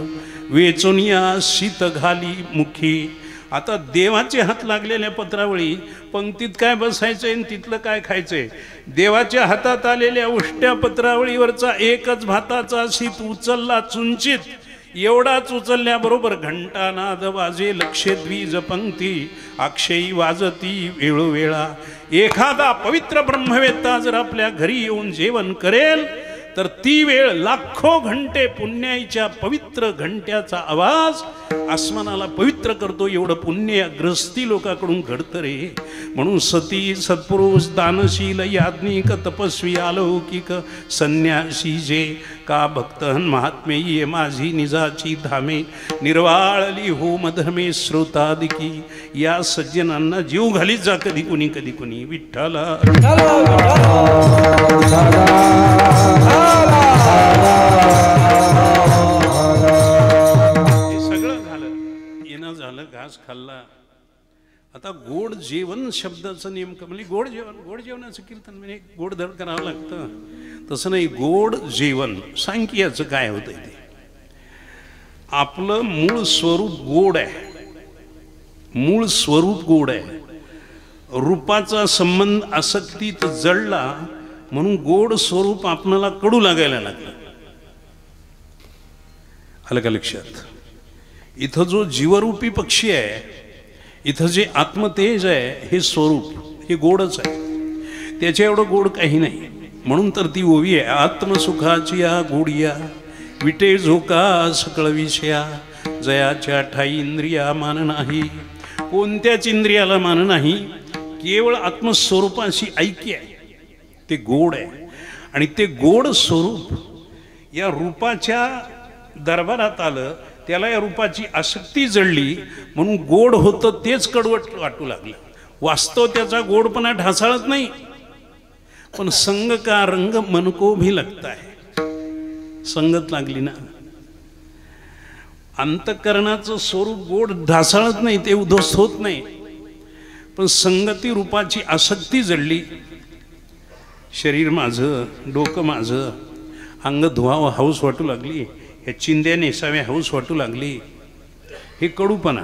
Speaker 1: वेचुनिया शीत घाली मुखी. आता देवाचे हात लागलेल्या पत्रावळी पंक्तीत काय बसायचंय आणि तिथलं काय खायचंय. देवाच्या हातात आलेल्या उष्ट्या पत्रावळीवरचा एकच भाताचा शीत उचलला चुंचित. एवढाच उचलल्याबरोबर घंटानाद वाजे, लक्षे द्विज पंक्ती अक्षयी वाजती वेळोवेळा. एखादा पवित्र ब्रह्मवेत्ता जर आपल्या घरी येऊन जेवण करेल तर ती वेळ लाखो घंटे पुण्याईच्या पवित्र घंट्याचा आवाज आसमानाला पवित्र करतो. एवढं पुण्य ग्रस्ती लोकांकडून घडतं रे. म्हणून सती सत्पुरुष दानशील याज्ञिक तपस्वी अलौकिक संन्यासी जे का भक्तहन महात्मे ये माझी निजाची धामे निर्वाळली हो मधर्मे श्रोतादिकी या सज्जनांना जीव घालीत जा कधी कुणी विठ्ठला. झालं घास खाल्ला. आता गोड जेवण शब्दाचं नेमकं म्हणजे गोड जेवणाचं कीर्तन म्हणजे गोड धड करावं लागतं तसं नाही. गोड जेवण सांग की याचं काय होतंय ते. आपलं मूळ स्वरूप गोड आहे. मूळ स्वरूप गोड आहे. रूपाचा संबंध आसक्तीत जडला म्हणून गोड स्वरूप आपणाला कडू लागायला लागलं. आलं का लक्षात. इथं जो जीवरूपी पक्षी आहे, इथं जे आत्मतेज आहे हे स्वरूप हे गोडच आहे. त्याच्या एवढं गोड काही नाही. म्हणून तर ती ओवी आहे. आत्मसुखाची या गोडिया विटे झोका सकळ विषया जयाच्या ठाई इंद्रिया मान नाही. कोणत्याच इंद्रियाला मान नाही. केवळ आत्मस्वरूपाशी ऐक्य आहे ते गोड आहे. आणि ते गोड स्वरूप या रूपाच्या दरबारात आलं. त्याला या रूपाची आसक्ती जडली म्हणून गोड होतं तेच कडवट वाटू लागलं. वास्तव त्याचा गोडपणा ढासाळत नाही. पण संग का रंग मन को भी लगता है. संगत लागली ना. अंतःकरणाचं स्वरूप गोड ढासाळत नाही, ते उद्ध्वस्त होत नाही. पण संगती रूपाची आसक्ती जडली. शरीर माझं, डोकं माझं, अंग धुवावं हाऊस वाटू लागली. हे चिंध्या नेसाव्या हाऊस वाटू लागली. हे कडूपणा.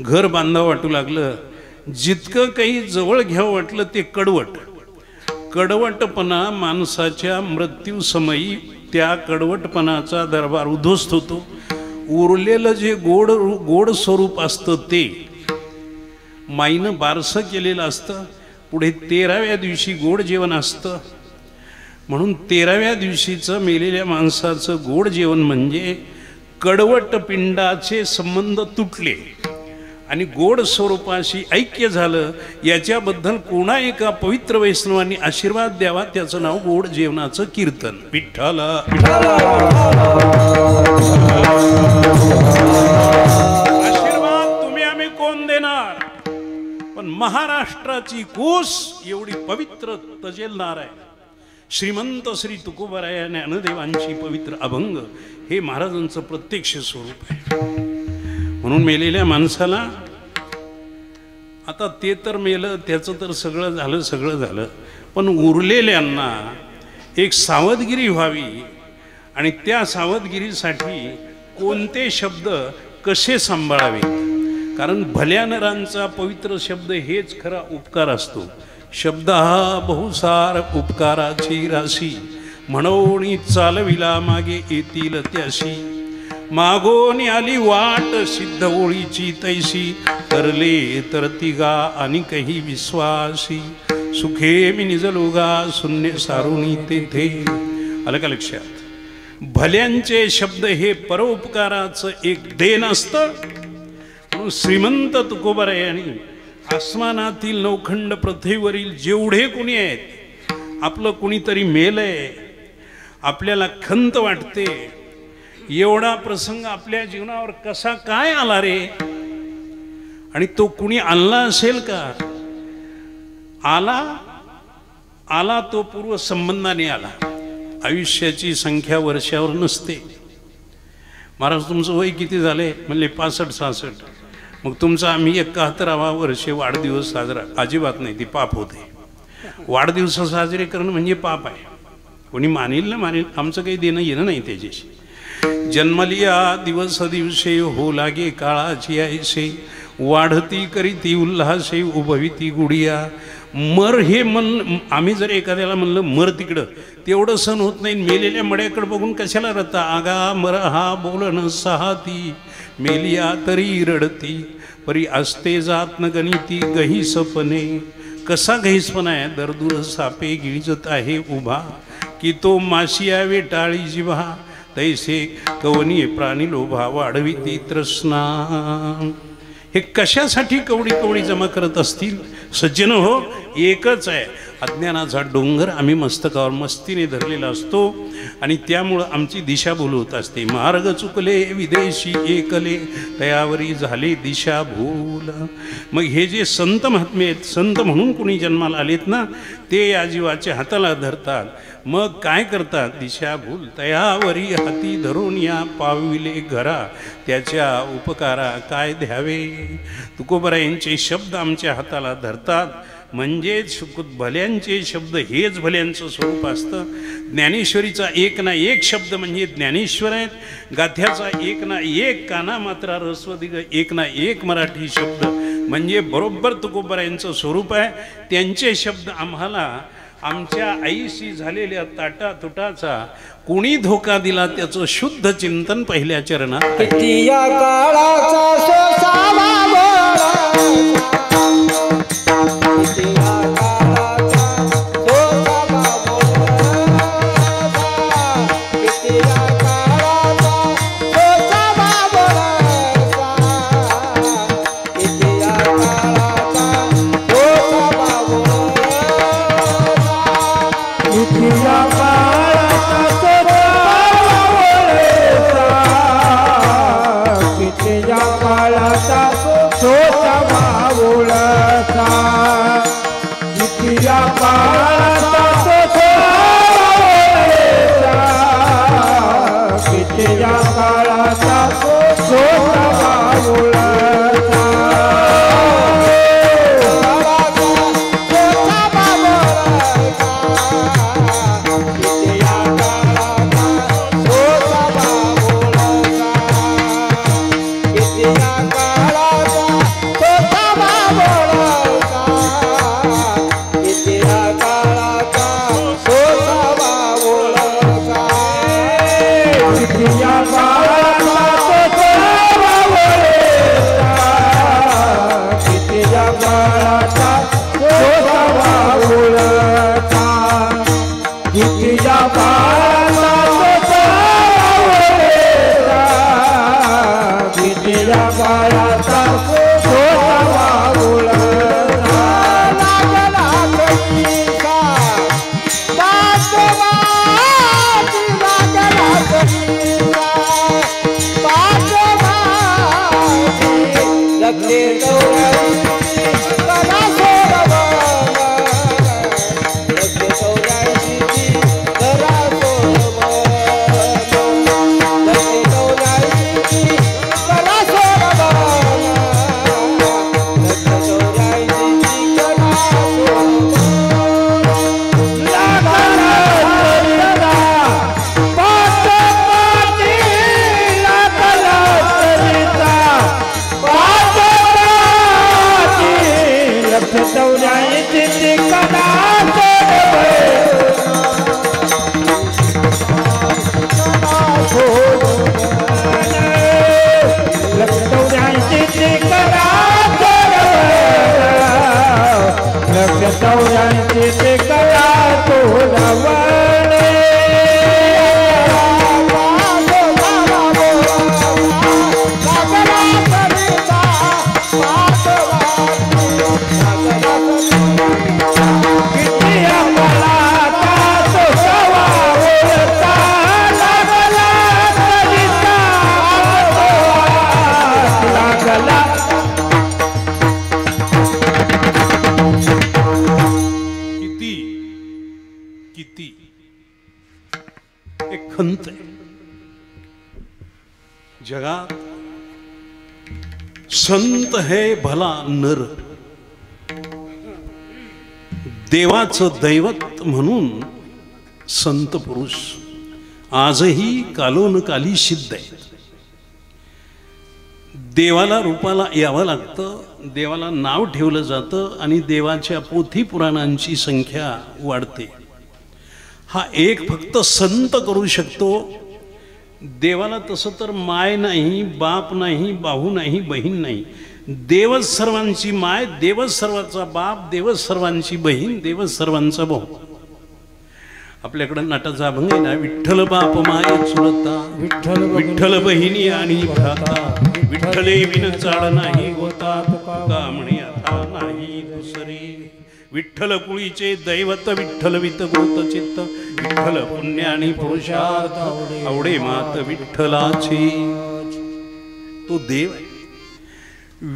Speaker 1: घर बांधावं वाटू लागलं. जितकं काही जवळ घ्यावं वाटलं ते कडवट. कडवटपणा माणसाच्या मृत्यूसमयी त्या कडवटपणाचा दरबार उद्ध्वस्त होतो. उरलेलं जे गोड स्वरूप असतं ते माईनं बारसं केलेलं असतं. पुढे 13व्या दिवशी गोड जेवण असतं. म्हणून 13व्या दिवशीचं मेलेल्या माणसाचं गोड जेवण म्हणजे कडवट पिंडाचे संबंध तुटले आणि गोड स्वरूपाशी ऐक्य झालं. याच्याबद्दल कोणा एका पवित्र वैष्णवांनी आशीर्वाद द्यावा. त्याचं नाव गोड जेवणाचं कीर्तन. विठ्ठला आशीर्वाद तुम्ही आम्ही कोण देणार. पण महाराष्ट्राची कोस एवढी पवित्र तजेलदार आहे. श्रीमंत श्री तुकोबाराया ज्ञानदेवांची पवित्र अभंग हे महाराजांचं प्रत्यक्ष स्वरूप आहे. म्हणून मेलेल्या माणसाला आता ते तर मेलं, त्याचं तर सगळं झालं, पण उरलेल्यांना एक सावधगिरी व्हावी. आणि त्या सावधगिरीसाठी कोणते शब्द कसे सांभाळावे. कारण भल्या नरांचा पवित्र शब्द हेच खरा उपकार असतो. शब्द हा बहुसार उपकाराची राशी म्हणून चालविला मागे येतील त्याशी. मागोनी आली वाट सिद्ध ओळीची तैशी तरले तर तिगा आणि काही विश्वासी. सुखे मी निजलोगा शून्य सारुणी तेथे. आलं का लक्षात. भल्यांचे शब्द हे परोपकाराचं एक देण असतं. म्हणून श्रीमंत तुकोबारायांनी आसमानातील नौखंड पृथ्वीवरील जेवढे कुणी आहेत, आपलं कुणीतरी मेलंय, आपल्याला खंत वाटते, एवढा प्रसंग आपल्या जीवनावर कसा काय आला रे. आणि तो कुणी आणला असेल का. आला तो पूर्व संबंधाने आला. आयुष्याची संख्या वर्षावर नसते. महाराज तुमचं वय किती झाले म्हणले 65-66. मग तुमचा आम्ही 71वा वर्षे वाढदिवस साजरा. अजिबात नाही, ती पाप होते. वाढदिवस साजरे करणं म्हणजे पाप आहे. कोणी मानेल ना मानेल, आमचं काही देणं येणं नाही त्याच्याशी. जन्मलिया दिवस दिवसे हो लागे काळाची ऐसे वाढती करीती उल्हासे उभविती गुडिया. मर हे मन आम्ही जर एखाद्याला म्हणलं मर तिकडं, तेवढं सण होत नाही. मेलेल्या मड्याकडे बघून कशाला रडता. आगा मर हा बोलन सहाती मेलिया तरी रडती परी असते जात न गणिती गहिसपणे. कसा गहिसपणा आहे. दरदूर सापे गिळजत आहे उभा की तो मासिया वेटाळी जिव्हा तैसे कवनी प्राणी लोभा वाढवी ती तृष्णा. हे कशासाठी कवडी कवडी जमा करत असतील सज्जन हो? एकच आहे, अज्ञानाचा डोंगर आम्ही मस्तकावर मस्तीने धरलेला असतो आणि त्यामुळं आमची दिशाभूल होत असते. मार्ग चुकले विदेशी एकले तयावरी झाले दिशाभूल. मग हे जे संत महात्मे आहेत, संत म्हणून कुणी जन्माला आलेत ना, ते या जीवाच्या हाताला धरतात. मग काय करतात? दिशाभूल तयावरी हाती धरून या पाविले घरा त्याच्या उपकारा काय द्यावे. तुकोबरायांचे शब्द आमच्या हाताला धरतात. म्हणजेच भल्यांचे शब्द हेच भल्यांचं स्वरूप असतं. ज्ञानेश्वरीचा एक ना एक शब्द म्हणजे ज्ञानेश्वर आहेत. गाथ्याचा एक ना एक काना मात्रा रस्वदिग एक ना एक मराठी शब्द म्हणजे बरोबर तुकोबरायांचं स्वरूप आहे. त्यांचे शब्द आम्हाला आमच्या आईशी झालेल्या ताटातुटाचा कोणी धोका दिला त्याचं शुद्ध चिंतन पहिल्या चरणात.
Speaker 2: किती या काळाचा सोसावा बोला, किती या काळाचा सोसावा बोला, किती या काळाचा सोसावा बोला, किती या काळाचा सोसावा बोला, किती या काळाचा कितीया काळाचा सोसावा बोलाचा, कितीया काळाचा सोसावा बोलाचा, कितीया काळाचा सोसावा बोलाचा,
Speaker 1: खंत आहे जगात. संत है भला नर, देवाचं दैवत म्हणून संत पुरुष आजही कालोनकाली सिद्ध आहेत. देवाला रूपाला यावं लागतं, देवाला नाव ठेवलं जातं आणि देवाच्या पोथी पुराणांची संख्या वाढते. हा एक फक्त संत करू शकतो. देवाला तसं तर माय नाही, बाप नाही, भाऊ नाही, बहीण नाही. देवच सर्वांची माय, देवच सर्वांचा बाप, देवच सर्वांची बहीण, देवच सर्वांचा भाऊ. आपल्याकडे नाटाचा अभंग आहे ना, विठ्ठल बाप माय चुलता,
Speaker 2: विठ्ठल
Speaker 1: विठ्ठल बहिणी आणि भ्राता, विठ्ठले विन चाड नाही गोता, तुका म्हणे आता नाही दुसरी. विठ्ठल कुळीचे दैवत, विठ्ठल वित गोत चित्त, विठ्ठल पुण्य आणि पुरुषार्थ, आवडे मात विठ्ठलाची. तो देव आहे.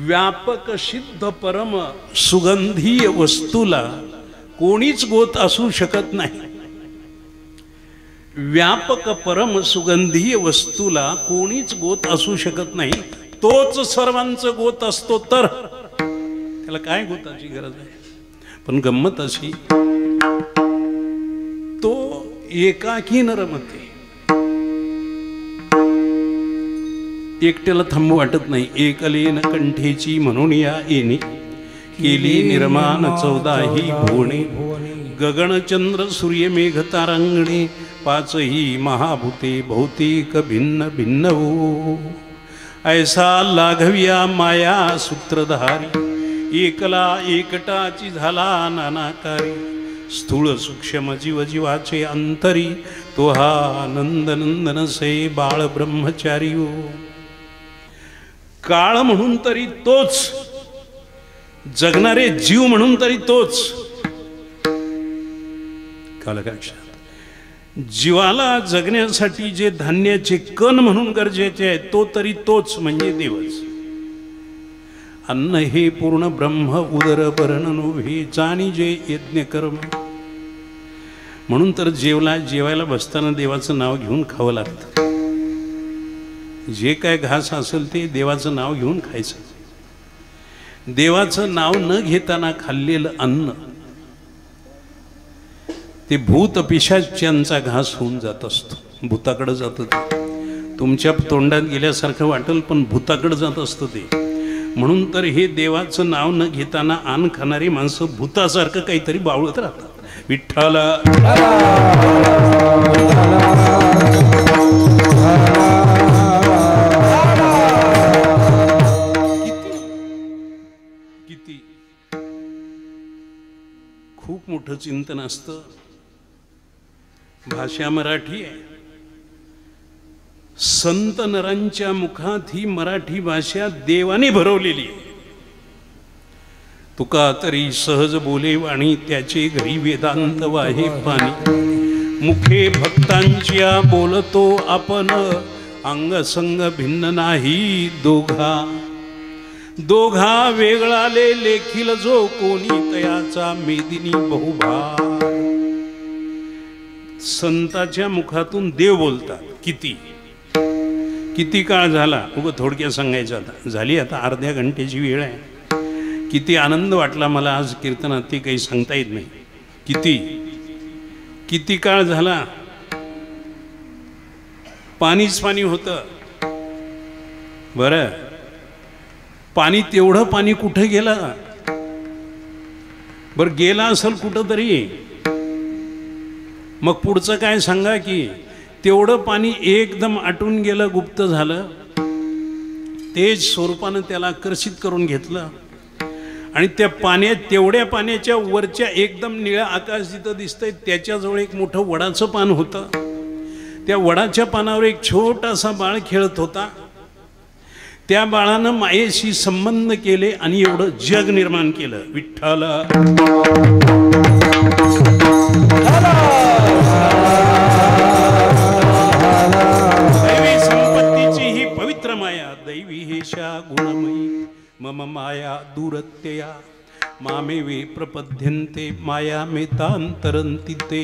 Speaker 1: व्यापक सिद्ध परम सुगंधीय वस्तूला कोणीच गोत असू शकत नाही. व्यापक परम सुगंधीय वस्तूला कोणीच गोत असू शकत नाही. तोच सर्वांचं गोत असतो तर त्याला काय गोताची गरज आहे. पण गंमत अशी, तो एकाकी न रमते. एकट्याला थांबू वाटत नाही. एकलेन कंठेची म्हणून या येणे, केली निर्माण 14ही भुवने, गगनचंद्र सूर्य मेघ तारांगणे, 5ही महाभूते भौतिक भिन्न भिन्न हो. ऐसा लाघव्या माया सूत्रधारी, एकला एकटाची झाला नानाकारी, स्थूळ सूक्ष्म जीव जीवाचे अंतरी, तो हा नंदनंदन से बाळ ब्रह्मचारी हो. काळ म्हणून तरी तोच, जगणारे जीव म्हणून तरी तोच. कालकाक्षात जीवाला जगण्यासाठी जे धान्याचे कण म्हणून गरजेचे आहे तो तरी तोच म्हणजे देवच. अन्न हे पूर्ण ब्रह्म उदर परण जाणी जे यज्ञ कर्म. म्हणून तर जेवायला बसताना देवाचं नाव घेऊन खावं लागतं. जे काय घास असेल ते देवाचं नाव घेऊन खायचं. देवाचं नाव न घेताना खाल्लेलं अन्न ते भूत पिशाच्यांचा घास होऊन जात असतो. भूताकडे जातं ते. तुमच्या तोंडात गेल्यासारखं वाटेल पण भूताकडे जात असतं ते. म्हणून तर हे देवाचं नाव न घेताना अन्न खाणारी माणसं भूतासारखं काहीतरी बावळत राहतात. विठ्ठला किती खूप मोठं चिंतन असतं. भाषा मराठी आहे. संत नरांच्या मुखात ही मराठी भाषा देवाने भरवलेली आहे. तुका तरी सहज बोले वाणी, त्याचे घरी वेदांत वाहे पाणी. मुखे भक्तांच्या बोलतो आपण, अंग संग भिन्न नाही दोघा. दोघा वेगळाले लेखील जो कोणी, तयाचा मेदिनी बहुभार. संताच्या मुखातून देव बोलतात. किती काळ झाला, उगं थोडक्यात सांगायचं आता. झाली आता अर्ध्या घंटेची वेळ आहे. किती आनंद वाटला मला आज कीर्तनात ते काही सांगता येत नाही. किती काळ झाला. पाणीच पाणी होतं. बरं, पाणी तेवढं पाणी कुठं गेलं. बरं गेला असेल कुठं तरी, मग पुढचं काय सांगा की तेवढं पाणी एकदम आटून गेलं, गुप्त झालं. तेज स्वरूपानं त्याला आकर्षित करून घेतलं आणि त्या तेवढ्या पाण्याच्या वरच्या एकदम निळ्या आकाश जिथं दिसतंय त्याच्याजवळ एक मोठं वडाचं पान होतं. त्या वडाच्या पानावर एक छोटासा बाळ खेळत होता. त्या बाळानं मायेशी संबंध केले आणि एवढं जग निर्माण केलं. विठ्ठला दैवी संपत्तीची ही पवित्र माया, दैवी हेशा गुणमयी मम माया दूरत्यया, मामेवे प्रपद्यन्ते माया मेतांतरंती ते.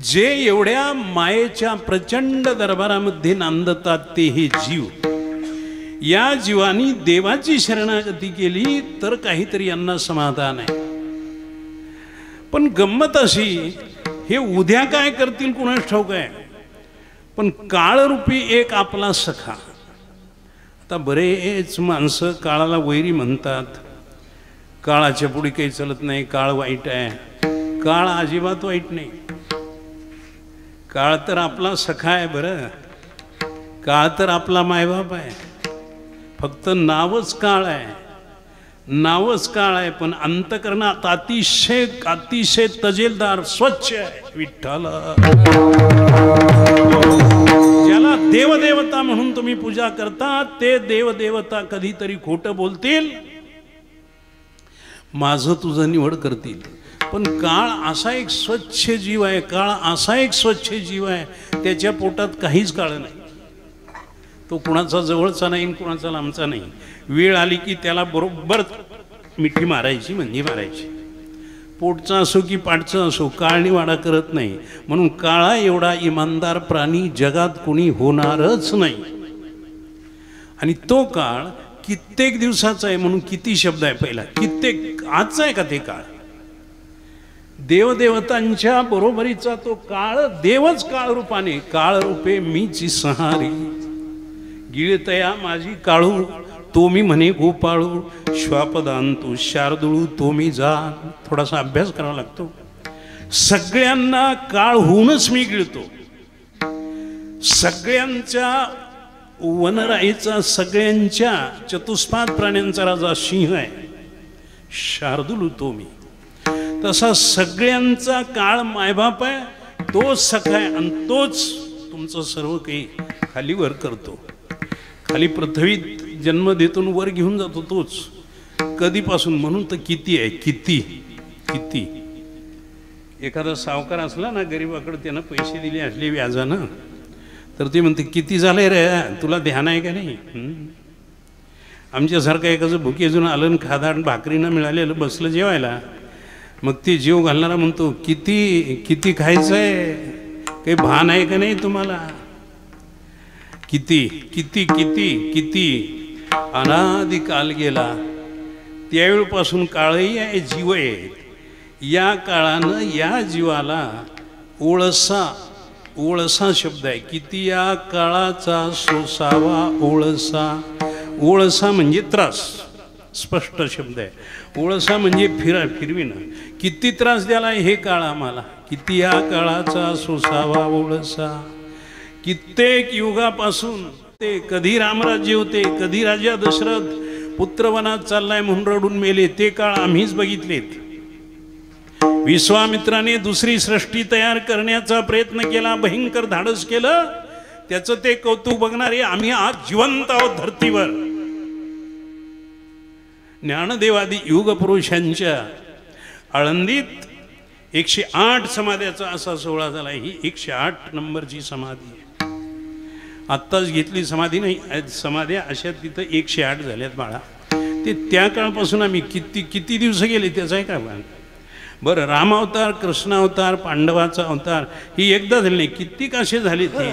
Speaker 1: जे एवढ्या मायेच्या प्रचंड दरबारामध्ये नांदतात ते हे जीव. या जीवानी देवाची शरणागती केली तर काहीतरी यांना समाधान आहे. पण गंमत अशी, हे उद्या काय करतील कुणास ठाऊक आहे. पण काळरूपी एक आपला सखा. आता बरेच माणसं काळाला वैरी म्हणतात. काळाच्या पुढे काही चलत नाही, काळ वाईट आहे. काळ अजिबात वाईट नाही. काळ तर आपला सखा आहे. बरं, काळ तर आपला मायबाप आहे. फक्त नावच काळ आहे. नावच काळ आहे पण अंतकरणात अतिशय अतिशय तजेलदार स्वच्छ आहे विठ्ठल. ज्याला देवदेवता म्हणून तुम्ही पूजा करता ते देवदेवता कधीतरी खोटं बोलतील, माझं तुझं निवड करतील. पण काळ असा एक स्वच्छ जीव आहे, काळ असा एक स्वच्छ जीव आहे, त्याच्या पोटात काहीच काळ नाही. तो कुणाचा जवळचा नाही, कुणाचा लांबचा नाही. वेळ आली की त्याला बरोबर मिठी मारायची, म्हणजे मारायची. पोटचा असो की पाठचा असो, काळ निवाडा करत नाही. म्हणून काळा एवढा इमानदार प्राणी जगात कोणी होणारच नाही. आणि तो काळ कित्येक दिवसाचा आहे म्हणून किती शब्द आहे पहिला, कित्येक. आजचा आहे का ते काळ? देवदेवतांच्या बरोबरीचा तो काळ, देवच काळ रूपाने. काळ रूपे मीची सहारी, गिळतया माझी काळू, तो मी म्हणे गोपाळू, श्वापदांतू शार्दूळू तो मी जाण. थोडासा अभ्यास करावा लागतो. सगळ्यांना काळ होऊनच मी गिळतो. सगळ्यांच्या वनराईचा, सगळ्यांच्या चतुष्पाद प्राण्यांचा राजा सिंह आहे, शार्दूल तो मी. तसा सगळ्यांचा काळ मायबाप आहे, तोच सखा आहे आणि तोच तुमचं सर्व काही खालीवर करतो. खाली पृथ्वीत जन्म देतून वर घेऊन जातो तोच. कधीपासून? म्हणून तर किती आहे, किती किती. एखादा सावकार असला ना गरीबाकडे, त्यानं पैसे दिले असले व्याजानं, तर ते म्हणते किती झालंय रे, तुला ध्यान आहे का नाही? आमच्यासारखं एखादं भुकेजून आलं, खादाड भाकरीनं मिळालेलं बसलं जेवायला, मग ते जेव घालणारा म्हणतो किती किती खायचं आहे, काही भान आहे का नाही तुम्हाला? किती किती किती किती. अनादि काल गेला, त्यावेळपासून काळही आहे, जीव आहे. या काळानं या जीवाला ओळसा, ओळसा शब्द आहे. किती या काळाचा सोसावा ओळसा. ओळसा म्हणजे त्रास, स्पष्ट शब्द आहे. ओळसा म्हणजे फिरविणं. किती त्रास द्याला हे काळ आम्हाला. किती या काळाचा सोसावा ओळसा. कित्येक युगापासून ते कधी रामराज्य होते, कधी राजा दशरथ पुत्रवनात चाललाय म्हणून रडून मेले, ते काळ आम्हीच बघितलेत. विश्वामित्राने दुसरी सृष्टी तयार करण्याचा प्रयत्न केला, भयंकर धाडस केलं, त्याचं ते कौतुक बघणारे आम्ही आज जिवंत आहोत धर्तीवर. ज्ञानदेवादी युग पुरुषांच्या आळंदीत 108 समाध्याचा असा सोहळा झाला. ही 108 नंबरची समाधी आहे. आत्ताच घेतली समाधी नाही, समाध्या अशा तिथं 108 झाल्यात बाळा. ते त्या काळापासून आम्ही किती किती दिवस गेले त्याचं आहे का? बरं, राम अवतार, कृष्ण अवतार, पांडवाचा अवतार ही एकदा झाली नाही, कित्येक असे झाले. ते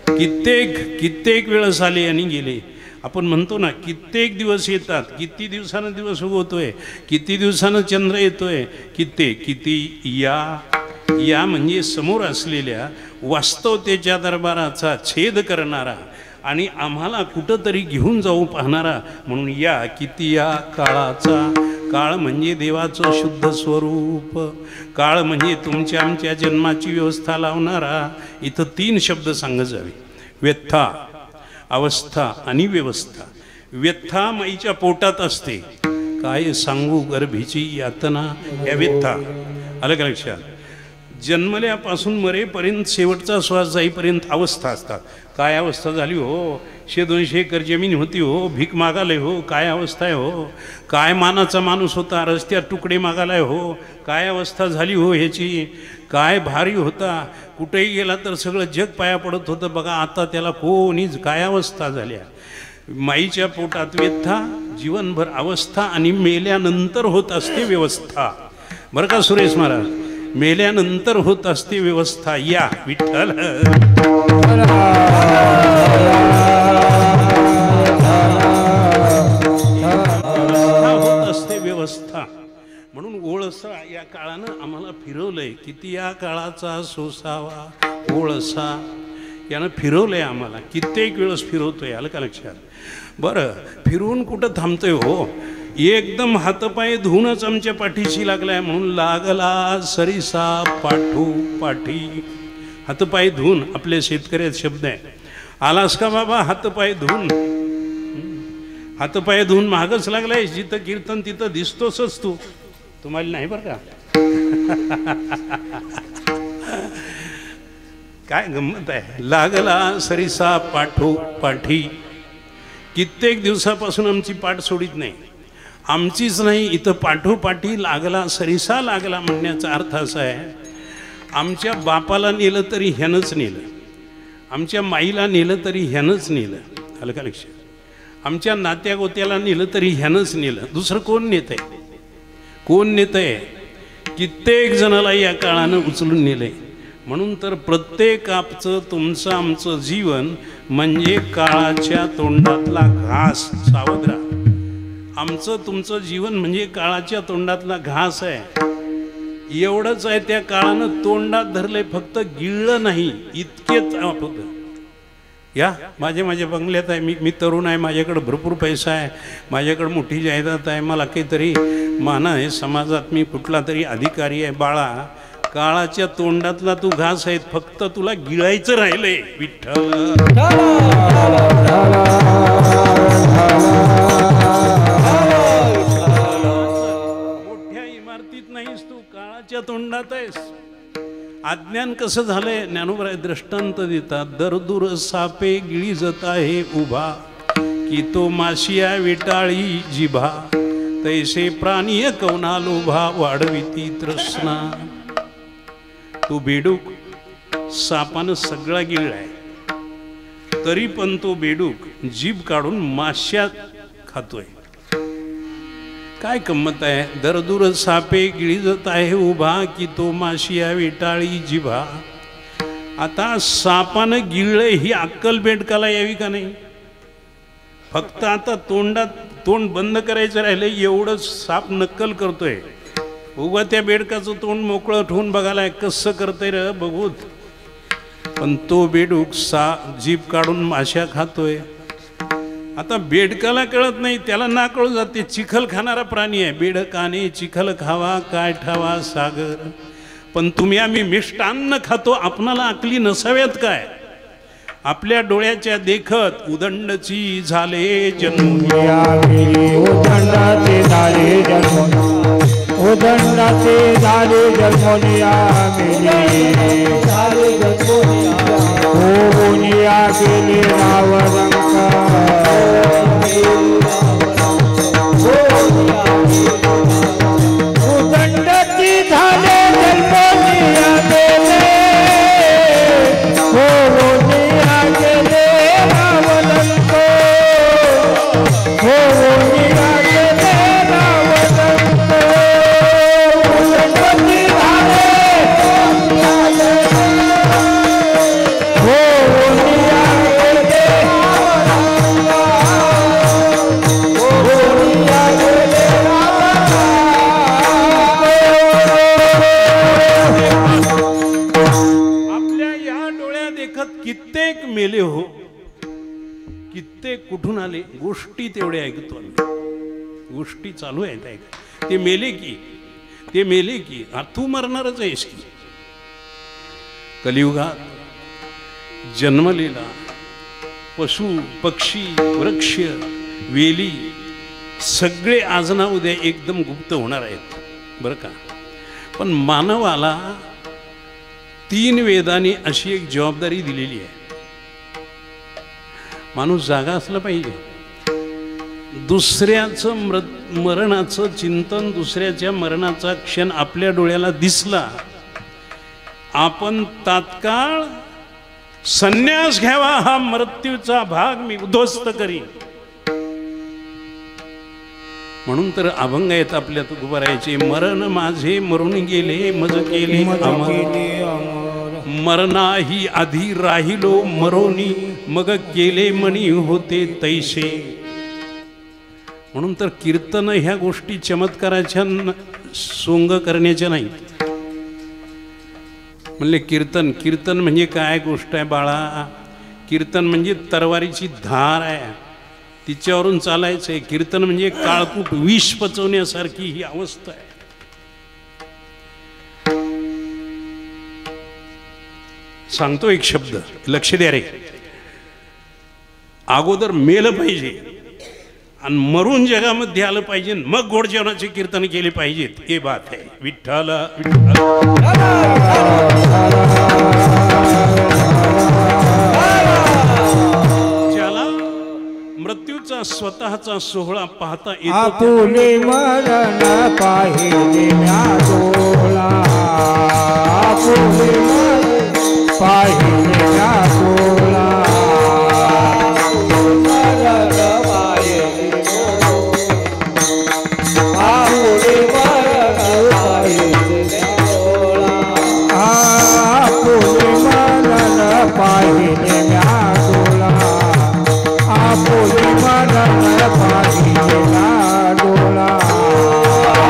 Speaker 1: कित्येक कित्येक वेळेस आले आणि गेले. आपण म्हणतो ना कित्येक दिवस येतात, किती दिवसानं दिवस उगवतोय, किती दिवसानं चंद्र येतोय, किती या म्हणजे समोर असलेल्या वास्तवतेच्या दरबाराचा छेद करणारा आणि आम्हाला कुठंतरी घेऊन जाऊ पाहणारा. म्हणून या किती या काळाचा. काळ म्हणजे देवाचं शुद्ध स्वरूप. काळ म्हणजे तुमच्या आमच्या जन्माची व्यवस्था लावणारा. इथं 3 शब्द सांगत जावे: व्यथा, अवस्था आणि व्यवस्था. व्यथा माईच्या पोटात असते, काय सांगू गर्भीची यातना, या व्यथा. आलं का लक्षात? जन्मल्यापासून मरेपर्यंत शेवटचा श्वास जाईपर्यंत अवस्था असतात. काय अवस्था झाली हो, 100-200 एकर जमीन होती हो, भीक मागाले हो, काय अवस्था आहे हो. काय मानाचा माणूस होता, रस्त्यात तुकडे मागालाय हो, काय अवस्था झाली हो ह्याची. काय भारी होता, कुठेही गेला तर सगळं जग पाया पडत होतं, बघा आता त्याला कोणीच. काय अवस्था झाल्या. माईच्या पोटात व्यथा, जीवनभर अवस्था आणि मेल्यानंतर होत असते व्यवस्था. बरं का सुरेश महाराज, मेल्यानंतर होत असते व्यवस्था. या विठ्ठल. होत असते व्यवस्था. म्हणून ओळसा या काळानं आम्हाला फिरवलंय. किती या काळाचा सोसावा ओळसा. यानं फिरवलंय आम्हाला, कित्येक वेळेस फिरवतोय. आलं का लक्षात? बरं, फिरवून कुठं थांबतोय हो? एकदम हातपाय धुवूनच आमच्या पाठीशी लागलाय. म्हणून लागला सरिसा पाठू पाठी. हातपाय धुवून, आपल्या शेतकऱ्यात शब्द आहे. आलास का बाबा हातपाय धुवून? हातपाय धुवून महागच लागलाय, जिथं कीर्तन तिथं दिसतोसच तू. तुम्हाला नाही बरं का? काय गंमत आहे. लागला सरिसा पाठो पाठी. कित्येक दिवसापासून आमची पाठ सोडित नाही. आमचीच नाही, इथं पाठोपाठी लागला सरिसा लागला म्हणण्याचा अर्थ असा आहे, आमच्या बापाला नेलं तरी ह्यानंच नेलं, आमच्या माईला नेलं तरी ह्यानंच नेलं. आलं का लक्षात? आमच्या नात्या गोत्याला नेलं तरी ह्यानंच नेलं. दुसरं कोण नेत आहे? कोण नेत आहे? कित्येक जणाला या काळानं उचलून नेलंय. म्हणून तर प्रत्येक आपचं तुमचं आमचं जीवन म्हणजे काळाच्या तोंडातला घास. सावध राहा. आमचं तुमचं जीवन म्हणजे काळाच्या तोंडातला घास आहे. एवढंच आहे, त्या काळानं तोंडात धरले, फक्त गिळलं नाही, इतकेच आपण. या माझ्या बंगल्यात आहे, मी तरुण आहे, माझ्याकडे भरपूर पैसा आहे, माझ्याकडे मोठी जायदाद आहे, मला काहीतरी मान आहे समाजात, मी कुठला तरी अधिकारी आहे. बाळा, काळाच्या तोंडातला तू घास आहे, फक्त तुला गिळायचं राहिलंय. विठ्ठल मोठ्या इमारतीत नाहीस तू, काळाच्या तोंडात आहेस. अज्ञान कसं झालंय? ज्ञानोबराय दृष्टांत देतात. दरदूर सापे गिळी जात आहे उभा, की तो माशिया विटाळी जिभा, तैसे प्राणीय कवना लोभा वाढविती तृष्णा. तो बेडूक सापानं सगळा गिळलाय, तरी पण तो बेडूक जीभ काढून माश्या खातोय. काय गंमत आहे. दरदूर सापे गिळीजत आहे उभा, की तो माशिया विटाळी जिभा. आता सापानं गिळलंय ही अक्कल बेडकाला यावी का नाही? फक्त आता तोंड बंद करायचं राहिलं, एवढंच साप नक्कल करतोय. उगा त्या बेडकाचं तोंड मोकळं ठेवून बघायला कसं करतंय र बघूत. पण तो बेडूक जीभ काढून माश्या खातोय. आता बेडकाला कळत नाही, त्याला ना कळू जाते. चिखल खाणारा प्राणी आहे. बेडकाने चिखल खावा, काय ठावा सागर. पण तुम्ही आम्ही मिष्टान्न खातो, आपणाला अकली नसाव्यात काय? आपल्या डोळ्याच्या देखत उदंडची झाले जन्म,
Speaker 2: उदंडाचे झाले जन्म, उदंडाचे झाले जन्मोनिया गेले, झाले जन्मोनिया, होनिया गेले रावरंका, उदंडाची झाले जन्मोनिया गेले, होनिया गेले रावरंका, होनिया गेले रावरंका, उदंडाची झाले
Speaker 1: कित्येक मेले हो, कित्येक कुठून आले. गोष्टी तेवढ्या ऐकतो आम्ही, गोष्टी चालू आहेत ऐक. ते मेले की तू मरणारच आहेस की. कलियुगात जन्मलेला पशु पक्षी वृक्ष वेली सगळे आज ना उद्या एकदम गुप्त होणार आहेत बरं का. पण मानवाला 3 वेदांनी अशी एक जबाबदारी दिलेली आहे. माणूस जागा असला पाहिजे. दुसऱ्याचं मरणाचं चिंतन, दुसऱ्याच्या मरणाचा क्षण आपल्या डोळ्याला दिसला, आपण तात्काळ संन्यास घ्यावा. हा मृत्यूचा भाग मी उद्ध्वस्त करीन. म्हणून तर अभंग आहेत आपल्यात उभारायचे. मरण माझे मरून गेले, मज केले अमर, मरणाही आधी राहिलो मरोनी, मग केले मणी होते तैसे. म्हणून तर कीर्तन ह्या गोष्टी चमत्काराच्या सोंग करण्याच्या नाही. म्हणले कीर्तन म्हणजे काय गोष्ट आहे बाळा? कीर्तन म्हणजे तरवारीची धार आहे, तिच्यावरून चालायचं आहे. कीर्तन म्हणजे काळकूट विष पचवण्यासारखी ही अवस्था आहे. सांगतो एक शब्द, लक्ष द्या रे. अगोदर मेलं पाहिजे, आणि मरून जगामध्ये आलं पाहिजे, मग गोड जेवणाचे कीर्तन केले पाहिजेत. हे बात आहे. विठ्ठल ज्याला मृत्यूचा स्वतःचा सोहळा पाहता येतो,
Speaker 2: आपुले मरण पाहिले म्या डोळा, आपुले मरण पाहिले म्या डोळा, पाहिले म्या डोळा, आपुले मरण पाहिले म्या डोळा,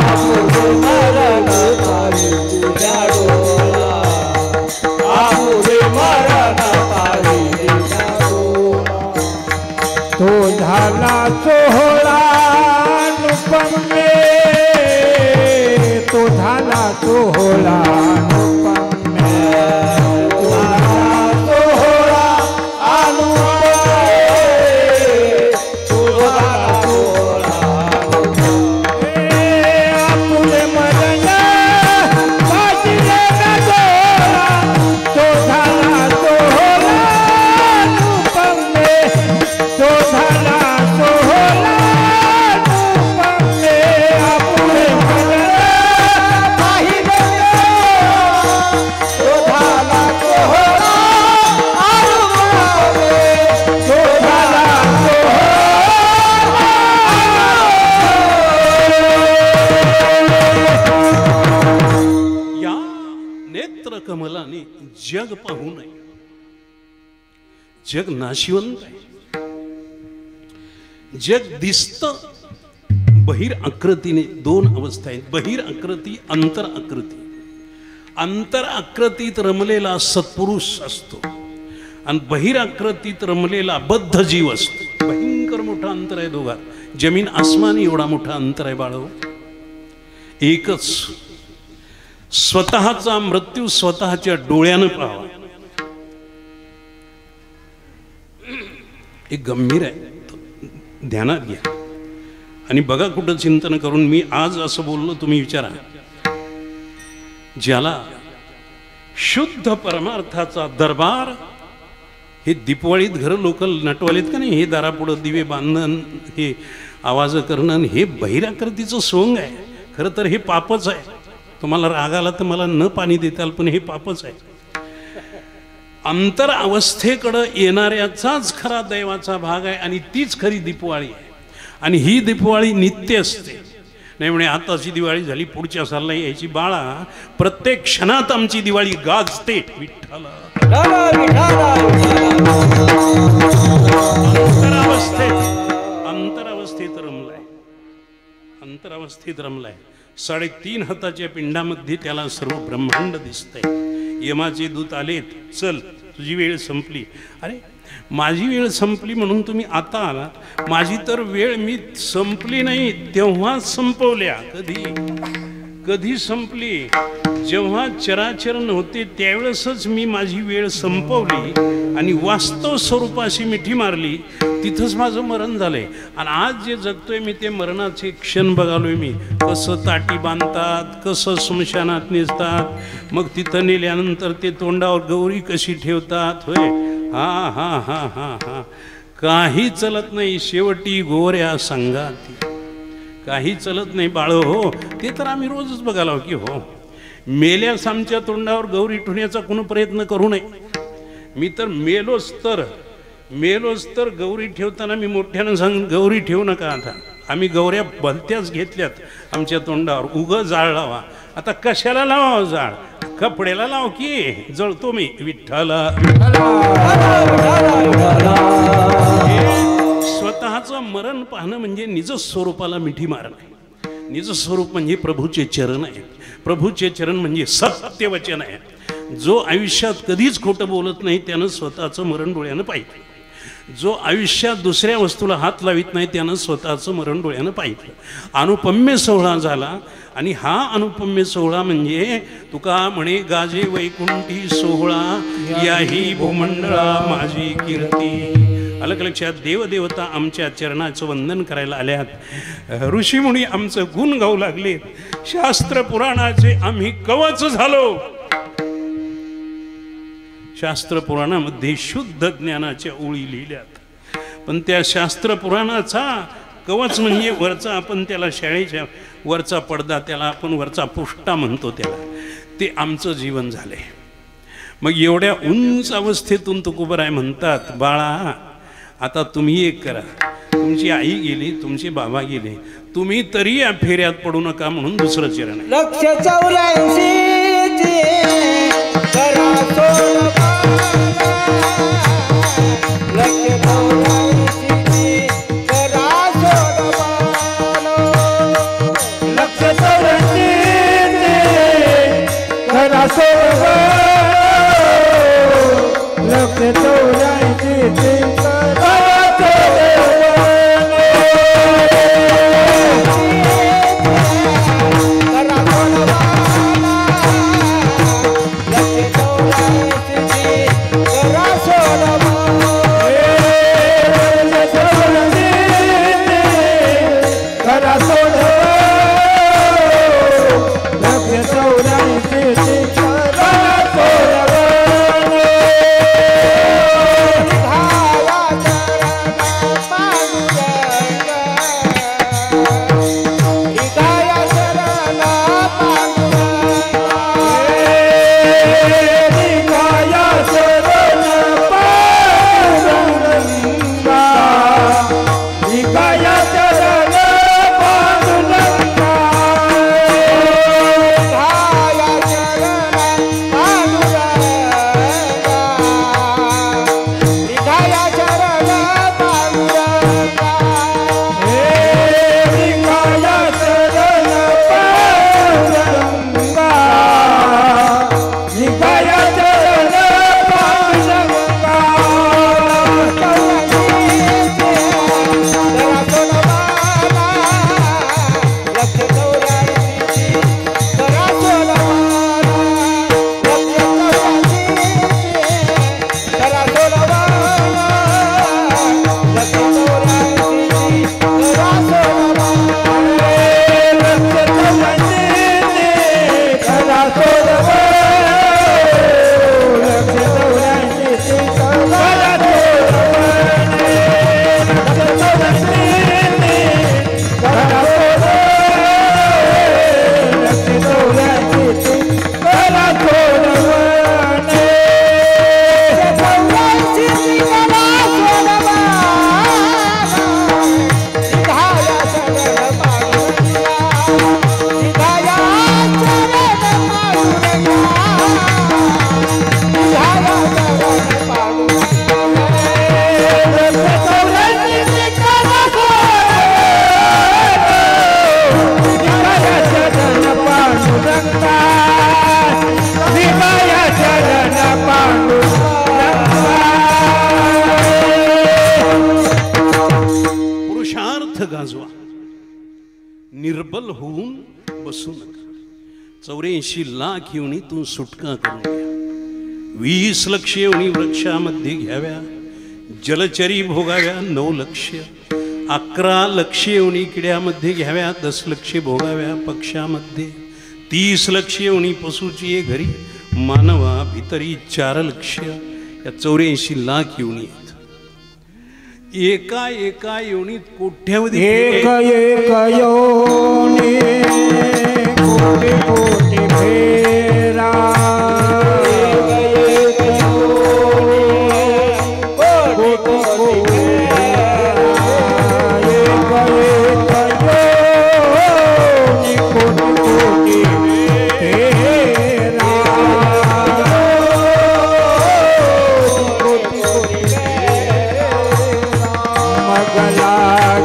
Speaker 2: आपुले मरण पाहिले म्या डोळा, आपुले मरण पाहिले म्या डोळा. तो झाला सोहळा अनुपमे, तो झाला सोहळा अनुपमे,
Speaker 1: कमलाने जग पाहू नये. जग नाशिवंत आहे. जग दिसतं बहिर आकृतीने. दोन अवस्था आहेत, बहिर आकृती, अंतर आकृती. अंतर आकृतीत रमलेला सत्पुरुष असतो आणि बहिर आकृतीत रमलेला बद्ध जीव असतो. भयंकर मोठा अंतर आहे दोघात. जमीन आसमान एवढा मोठा अंतर आहे बाळो. एकच स्वतःचा मृत्यू स्वतःच्या डोळ्यानं पाहावा. एक गंभीर आहे, ध्यानात घ्या आणि बघा कुठं चिंतन करून. मी आज असं बोललो, तुम्ही विचारा. ज्याला शुद्ध परमार्थाचा दरबार, हे दिपवाळीत घर लोक नटवालेत का नाही, हे दारापुढं दिवे बांधणं, हे आवाज करणं, हे बहिराकृतीचं सोंग आहे. खरं तर हे पापच आहे. तुम्हाला राग आला तर मला न पाणी देताल, पण हे पापच आहे. अंतर अवस्थेकडं येणाऱ्याचाच खरा दैवाचा भाग आहे आणि तीच खरी दीपवाळी आहे. आणि ही दीपवाळी नित्य असते. नाही म्हणे आताची दिवाळी झाली, पुढच्या सालला यायची. बाळा, प्रत्येक क्षणात आमची दिवाळी गाजते. विठ्ठल अंतरावस्थेत रमलाय, अंतरावस्थेत रमलाय. 3.5 हाताच्या पिंडामध्ये त्याला सर्व ब्रह्मांड दिसतंय. यमाचे दूत आलेत, चल तुझी वेळ संपली. अरे माझी वेळ संपली म्हणून तुम्ही आता आलात. माझी तर वेळ मी संपली नाही, तेव्हा संपवल्या. कधी संपली? जेव्हा चराचर नव्हते त्यावेळेसच मी माझी वेळ संपवली आणि वास्तव स्वरूपाशी मिठी मारली. तिथंच माझं मरण झालंय. आणि आज जे जगतोय मी ते मरणाचे क्षण बघालोय मी. कसं ताटी बांधतात, कसं स्मशानात नेसतात, मग तिथं नेल्यानंतर ते तोंडावर गौरी कशी ठेवतात. होय, हा हा हा हा हा काही चलत नाही. शेवटी गोऱ्या संगाती काही चलत नाही बाळो. हो, ते तर आम्ही रोजच बघालो की हो, मेल्यास आमच्या तोंडावर गौरी ठेवण्याचा कोण प्रयत्न करू नये. मी तर मेलोच तर गौरी ठेवताना मी मोठ्यानं सांगून गौरी ठेवू नका. आता आम्ही गौऱ्या भलत्याच घेतल्यात आमच्या तोंडावर. उगं जाळ लावा. आता कशाला लावा जाळ? कपड्याला लाव की जळतो मी. विठ्ठला स्वतःचं मरण पाहणं म्हणजे निज स्वरूपाला मिठी मारणं आहे. निज स्वरूप म्हणजे प्रभूचे चरण आहेत. प्रभूचे चरण म्हणजे सत्य वचन आहे. जो आयुष्यात कधीच खोटं बोलत नाही त्यानं स्वतःचं मरण डोळ्यानं पाहिलं. जो आयुष्यात दुसऱ्या वस्तूला हात लावित नाही त्यानं स्वतःचं मरण डोळ्यानं पाहिलं. अनुपम्य सोहळा झाला. आणि हा अनुपम्य सोहळा म्हणजे तुका म्हणे गाजे वैकुंठी सोहळा, याही भूमंडळा माझी कीर्ती. अलग लक्षात देवदेवता आमच्या चरणाचं वंदन करायला आल्यात ऋषीमुनी आमचं गुण गाऊ लागले शास्त्र पुराणाचे आम्ही कवच झालो शास्त्र पुराणामध्ये शुद्ध ज्ञानाच्या ओळी लिहिल्यात पण त्या शास्त्र पुराणाचा कवच म्हणजे वरचा आपण त्याला शाळेच्या वरचा पडदा त्याला आपण वरचा पुष्टा म्हणतो त्याला ते आमचं जीवन झालंय मग एवढ्या उंच अवस्थेतून तुकोबराय म्हणतात बाळा आता तुम्ही एक करा तुमची आई गेली तुमचे बाबा गेले तुम्ही तरी या फेऱ्यात पडू नका म्हणून दुसरं चरण आहे
Speaker 2: लक्ष 84 करा
Speaker 1: गाजवा निर्बल होऊन बसू नका 84 लाख येवणीतून सुटका करून घ्या 20 लक्ष येवणी वृक्षामध्ये घ्याव्या जलचरी भोगाव्या 9 लक्ष 11 लक्ष येवणी किड्यामध्ये घ्याव्या 10 लक्ष भोगाव्या पक्षामध्ये 30 लक्ष येवणी पशुची घरी मानवा भितरी 4 लक्ष या 84 लाख येवणी एका एका योनीत कोट्यावधी
Speaker 2: एक एक योनी कोटी कोटी फेरा एक एक योनी कोटी कोटी फेरा एक एक योनी कोटी कोटी फेरा मगला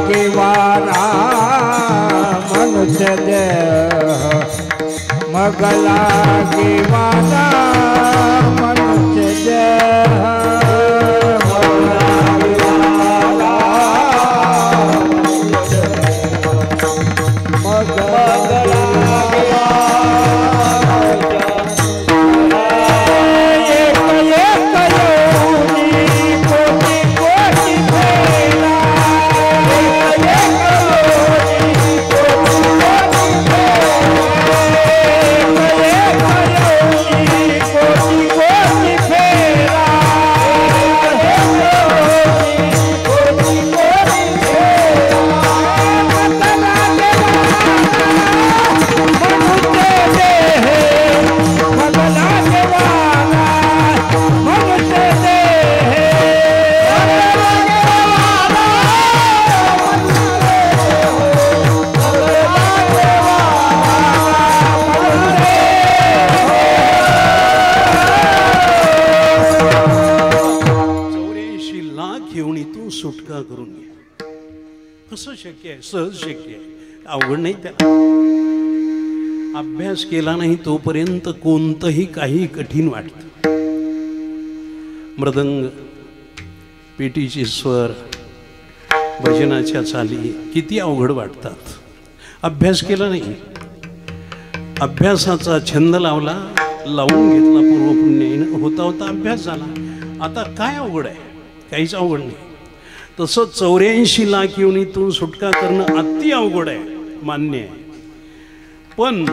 Speaker 2: के वारा मनुष्य देह मगला के वारा मनुष्य देह कोटि कोटि
Speaker 1: लाख येवणीतून सुटका करून घे. कसं शक्य आहे? सहज शक्य आहे, अवघड नाही. त्याला अभ्यास केला नाही तोपर्यंत कोणतंही काही कठीण वाटतं. मृदंग, पेटीचे स्वर, भजनाच्या चाली किती अवघड वाटतात. अभ्यास केला नाही, अभ्यासाचा छंद लावला, लावून घेतला पूर्वपुण्याने, होता होता अभ्यास झाला. आता काय अवघड आहे? काहीच अवघड नाही. तसं 84 लाख योनीतून सुटका करणं अति अवघड आहे, मान्य आहे. पण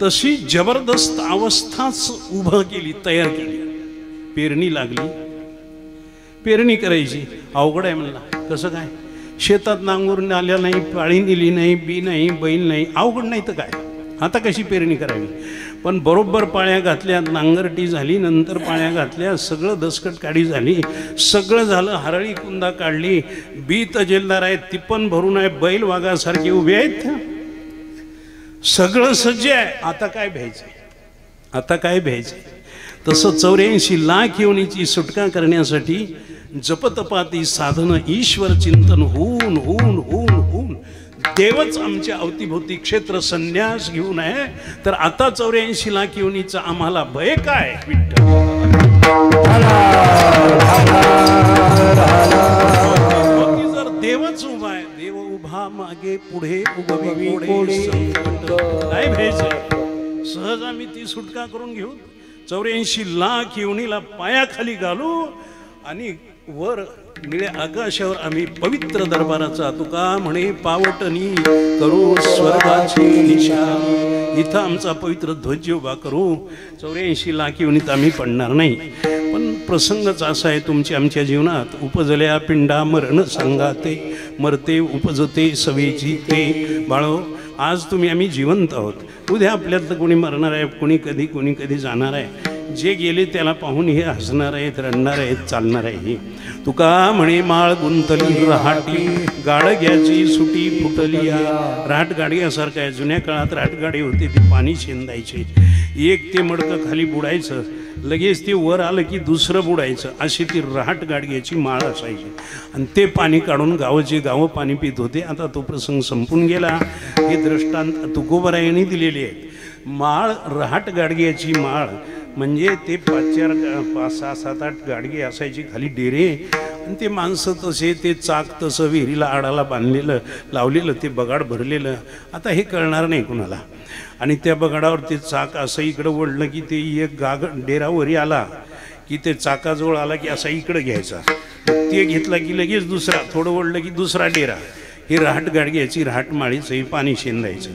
Speaker 1: तशी जबरदस्त अवस्थाच उभं केली, तयार केली. पेरणी लागली, पेरणी करायची, अवघड आहे म्हणला. कसं काय? शेतात नांगरून आल्या नाही, पाळी नेली नाही, बी नाही, बैल नाही, अवघड नाही तर काय. आता कशी पेरणी करावी? पण बरोबर पाळ्या घातल्या, नांगरटी झाली, नंतर पाळ्या घातल्या, सगळं दसकट काढी झाली, सगळं झालं, हरळी कुंदा काढली, बी तजेलदार आहेत, ती पण भरून आहे, बैल वाघासारखे उभे आहेत, सगळं सज्ज आहे. आता काय भ्यायचंय? आता काय भ्यायचंय? तसं 84 लाख योनीची सुटका करण्यासाठी जपतपाती साधन, ईश्वर चिंतन होऊन होऊन होऊन होऊन देवच आमच्या अवतीभोवती क्षेत्र संन्यास घेऊन आहे. तर आता 84 लाख योनीचा आम्हाला भय काय? विठ्ठल जर देवच उभा आहे, देव उभा मागे पुढे उभे काय भ्यायचं? सहज आम्ही ती सुटका करून घेऊ. 84 लाख योनीला पायाखाली घालू आणि वर निळ्या आकाशावर आम्ही पवित्र दरबाराचा, तुका म्हणे पावटणी करू स्वर्गाची निशाणी, इथं आमचा पवित्र ध्वज उभा करू. 84 लाख योनीत आम्ही पडणार नाही. पण प्रसंगच असा आहे तुमच्या आमच्या जीवनात, उपजल्या पिंडा मरण सांगाते, मरते उपजते सवेची ते. बाळो, आज तुम्ही आम्ही जिवंत आहोत, उद्या आपल्यातलं कोणी मरणार आहे, कोणी कधी जाणार आहे. जे गेले त्याला पाहून हे हसणार आहेत, रडणार आहेत, चालणार आहे. तुका म्हणे माळ गुंतली रहाटी, गाडग्याची सुटी फुटली. राट गाडग्यासारखं आहे. जुन्या काळात राटगाडी होती, ती पाणी शेंदायचे, एक ते मडकं खाली बुडायचं, लगेच ते वर आलं की दुसरं बुडायचं, अशी ती राट गाडग्याची माळ असायची. आणि ते पाणी काढून गावचे गावं पाणी पित होते. आता तो प्रसंग संपून गेला. हे दृष्टांत तुकोबरायांनी दिलेले आहेत. माळ, राट गाडग्याची माळ म्हणजे ते 5, 6, 7, 8 गाडगे असायची, खाली डेरे, आणि ते माणसं तसे, ते चाक तसं विहिरीला आडाला बांधलेलं, लावलेलं, ते बगाड भरलेलं. आता हे कळणार नाही कुणाला. आणि त्या बगाडावर ते चाक असं इकडं ओढलं की ते एक डेरा वरी आला की ते चाकाजवळ आला की असा इकडं घ्यायचा, ते घेतला की लगेच दुसरा, थोडं ओढलं की दुसरा डेरा. ही राहट गाडग्याची राहट माळीचं पाणी शेंदायचं.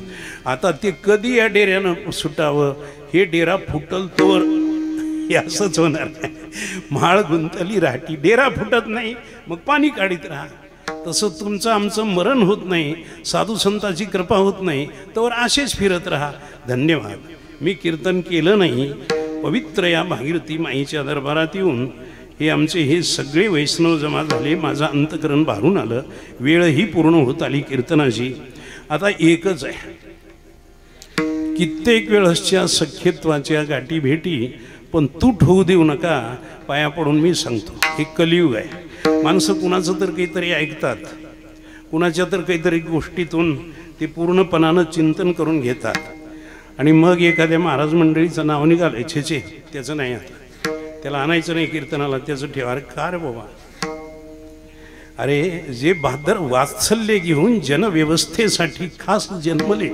Speaker 1: आता ते कधी या डेऱ्यानं सुटावं, हे डेरा फुटल तोवर हे असंच होणार. माळ गुंतली राहटी, डेरा फुटत नाही, मग पाणी काढीत राहा. तसं तुमचं आमचं मरण होत नाही, साधू संताची कृपा होत नाही, तोवर असेच फिरत राहा. धन्यवाद. मी कीर्तन केलं नाही, पवित्र या भागीरथी माईच्या दरबारात येऊन हे आमचे हे सगळे वैष्णव जमा झाले. माझं अंतकरण भारून आलं, वेळही पूर्ण होत आली कीर्तनाची. आता एकच आहे, कित्येक वेळसच्या सख्यत्वाच्या गाठी भेटी, पण तूट होऊ देऊ नका. पाया पडून मी सांगतो, हे कलियुग आहे. माणसं कुणाचं तर काहीतरी ऐकतात, कुणाच्या तर काहीतरी गोष्टीतून ते पूर्णपणानं चिंतन करून घेतात, आणि मग एखाद्या महाराज मंडळीचं नाव निघालं, छेचे त्याचं नाही, आता त्याला आणायचं नाही कीर्तनाला, त्याचं ठेवा. अरे का रे बाबा? अरे जे बहादर वात्सल्य घेऊन जनव्यवस्थेसाठी खास जन्मले,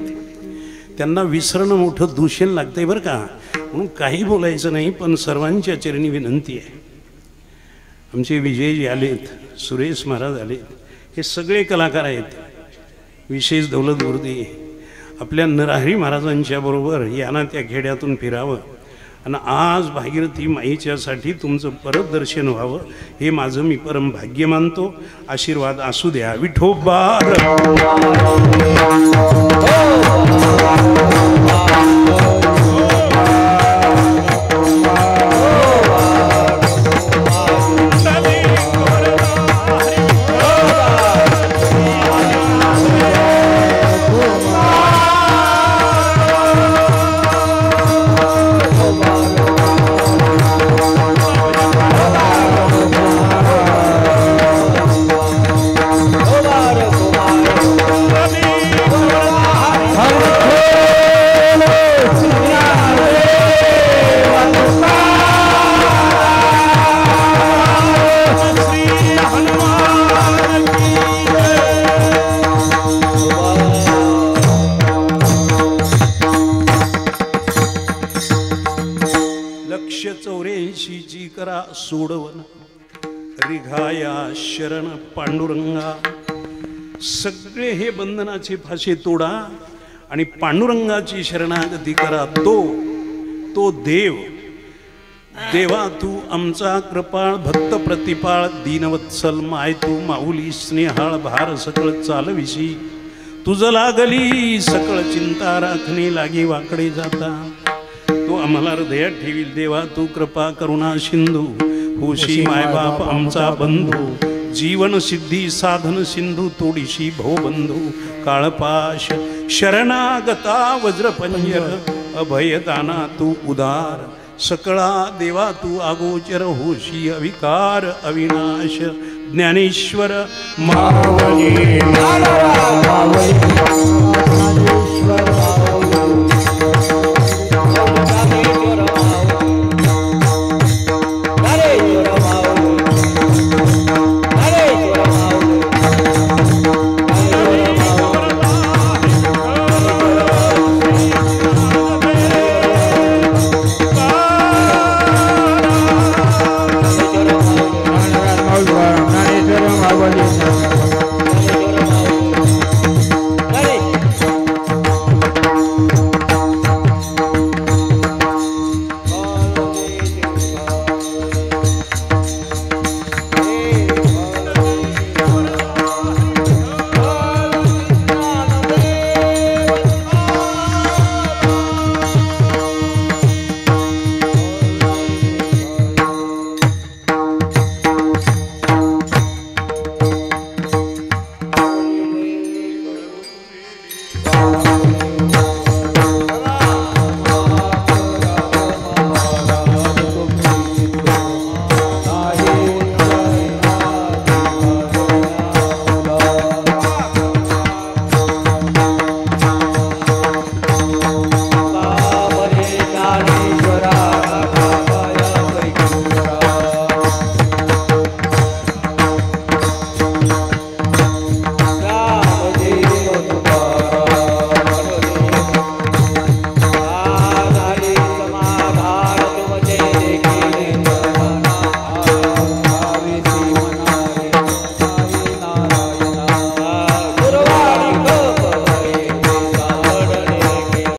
Speaker 1: त्यांना विसरणं मोठं दूषण लागतंय बरं का. म्हणून काही बोलायचं नाही, पण सर्वांच्या चरणी विनंती आहे. आमचे विजयजी आलेत, सुरेश महाराज आलेत, हे सगळे कलाकार आहेत. विशेष दौलत गुरुदी आपल्या नरहरी महाराजांच्या बरोबर यांना त्या खेड्यातून फिरावं, आणि आज भागीरथी माईच्यासाठी तुमचं परत दर्शन व्हावं, हे माझं मी परम भाग्य मानतो. आशीर्वाद असू द्या. विठोबा दीर्घाया शरण पांडुरंगा. सगळे हे बंधनाचे फासे तोडा आणि पांडुरंगाची शरणागती करा. तो देव. देवा तू आमचा कृपाळ भक्त प्रतिपाळ दीनवत्सल माय तू माऊली स्नेहाळ भार सकळ चालविशी. तुझ लागली सकळ चिंता राखणे लागे वाकडे जाता. तो आम्हाला हृदयात ठेवील. देवा तू कृपा करुणा सिंधू होशी मायबाप आमचा बंधू. जीवन सिद्धी साधन सिंधू तोडीशी भवबंधू. काळपाश शरणागता वज्रपंजर अभयदाना तू उदार. सकळा देवा तू आगोचर होशी अविकार अविनाश. ज्ञानेश्वर मावली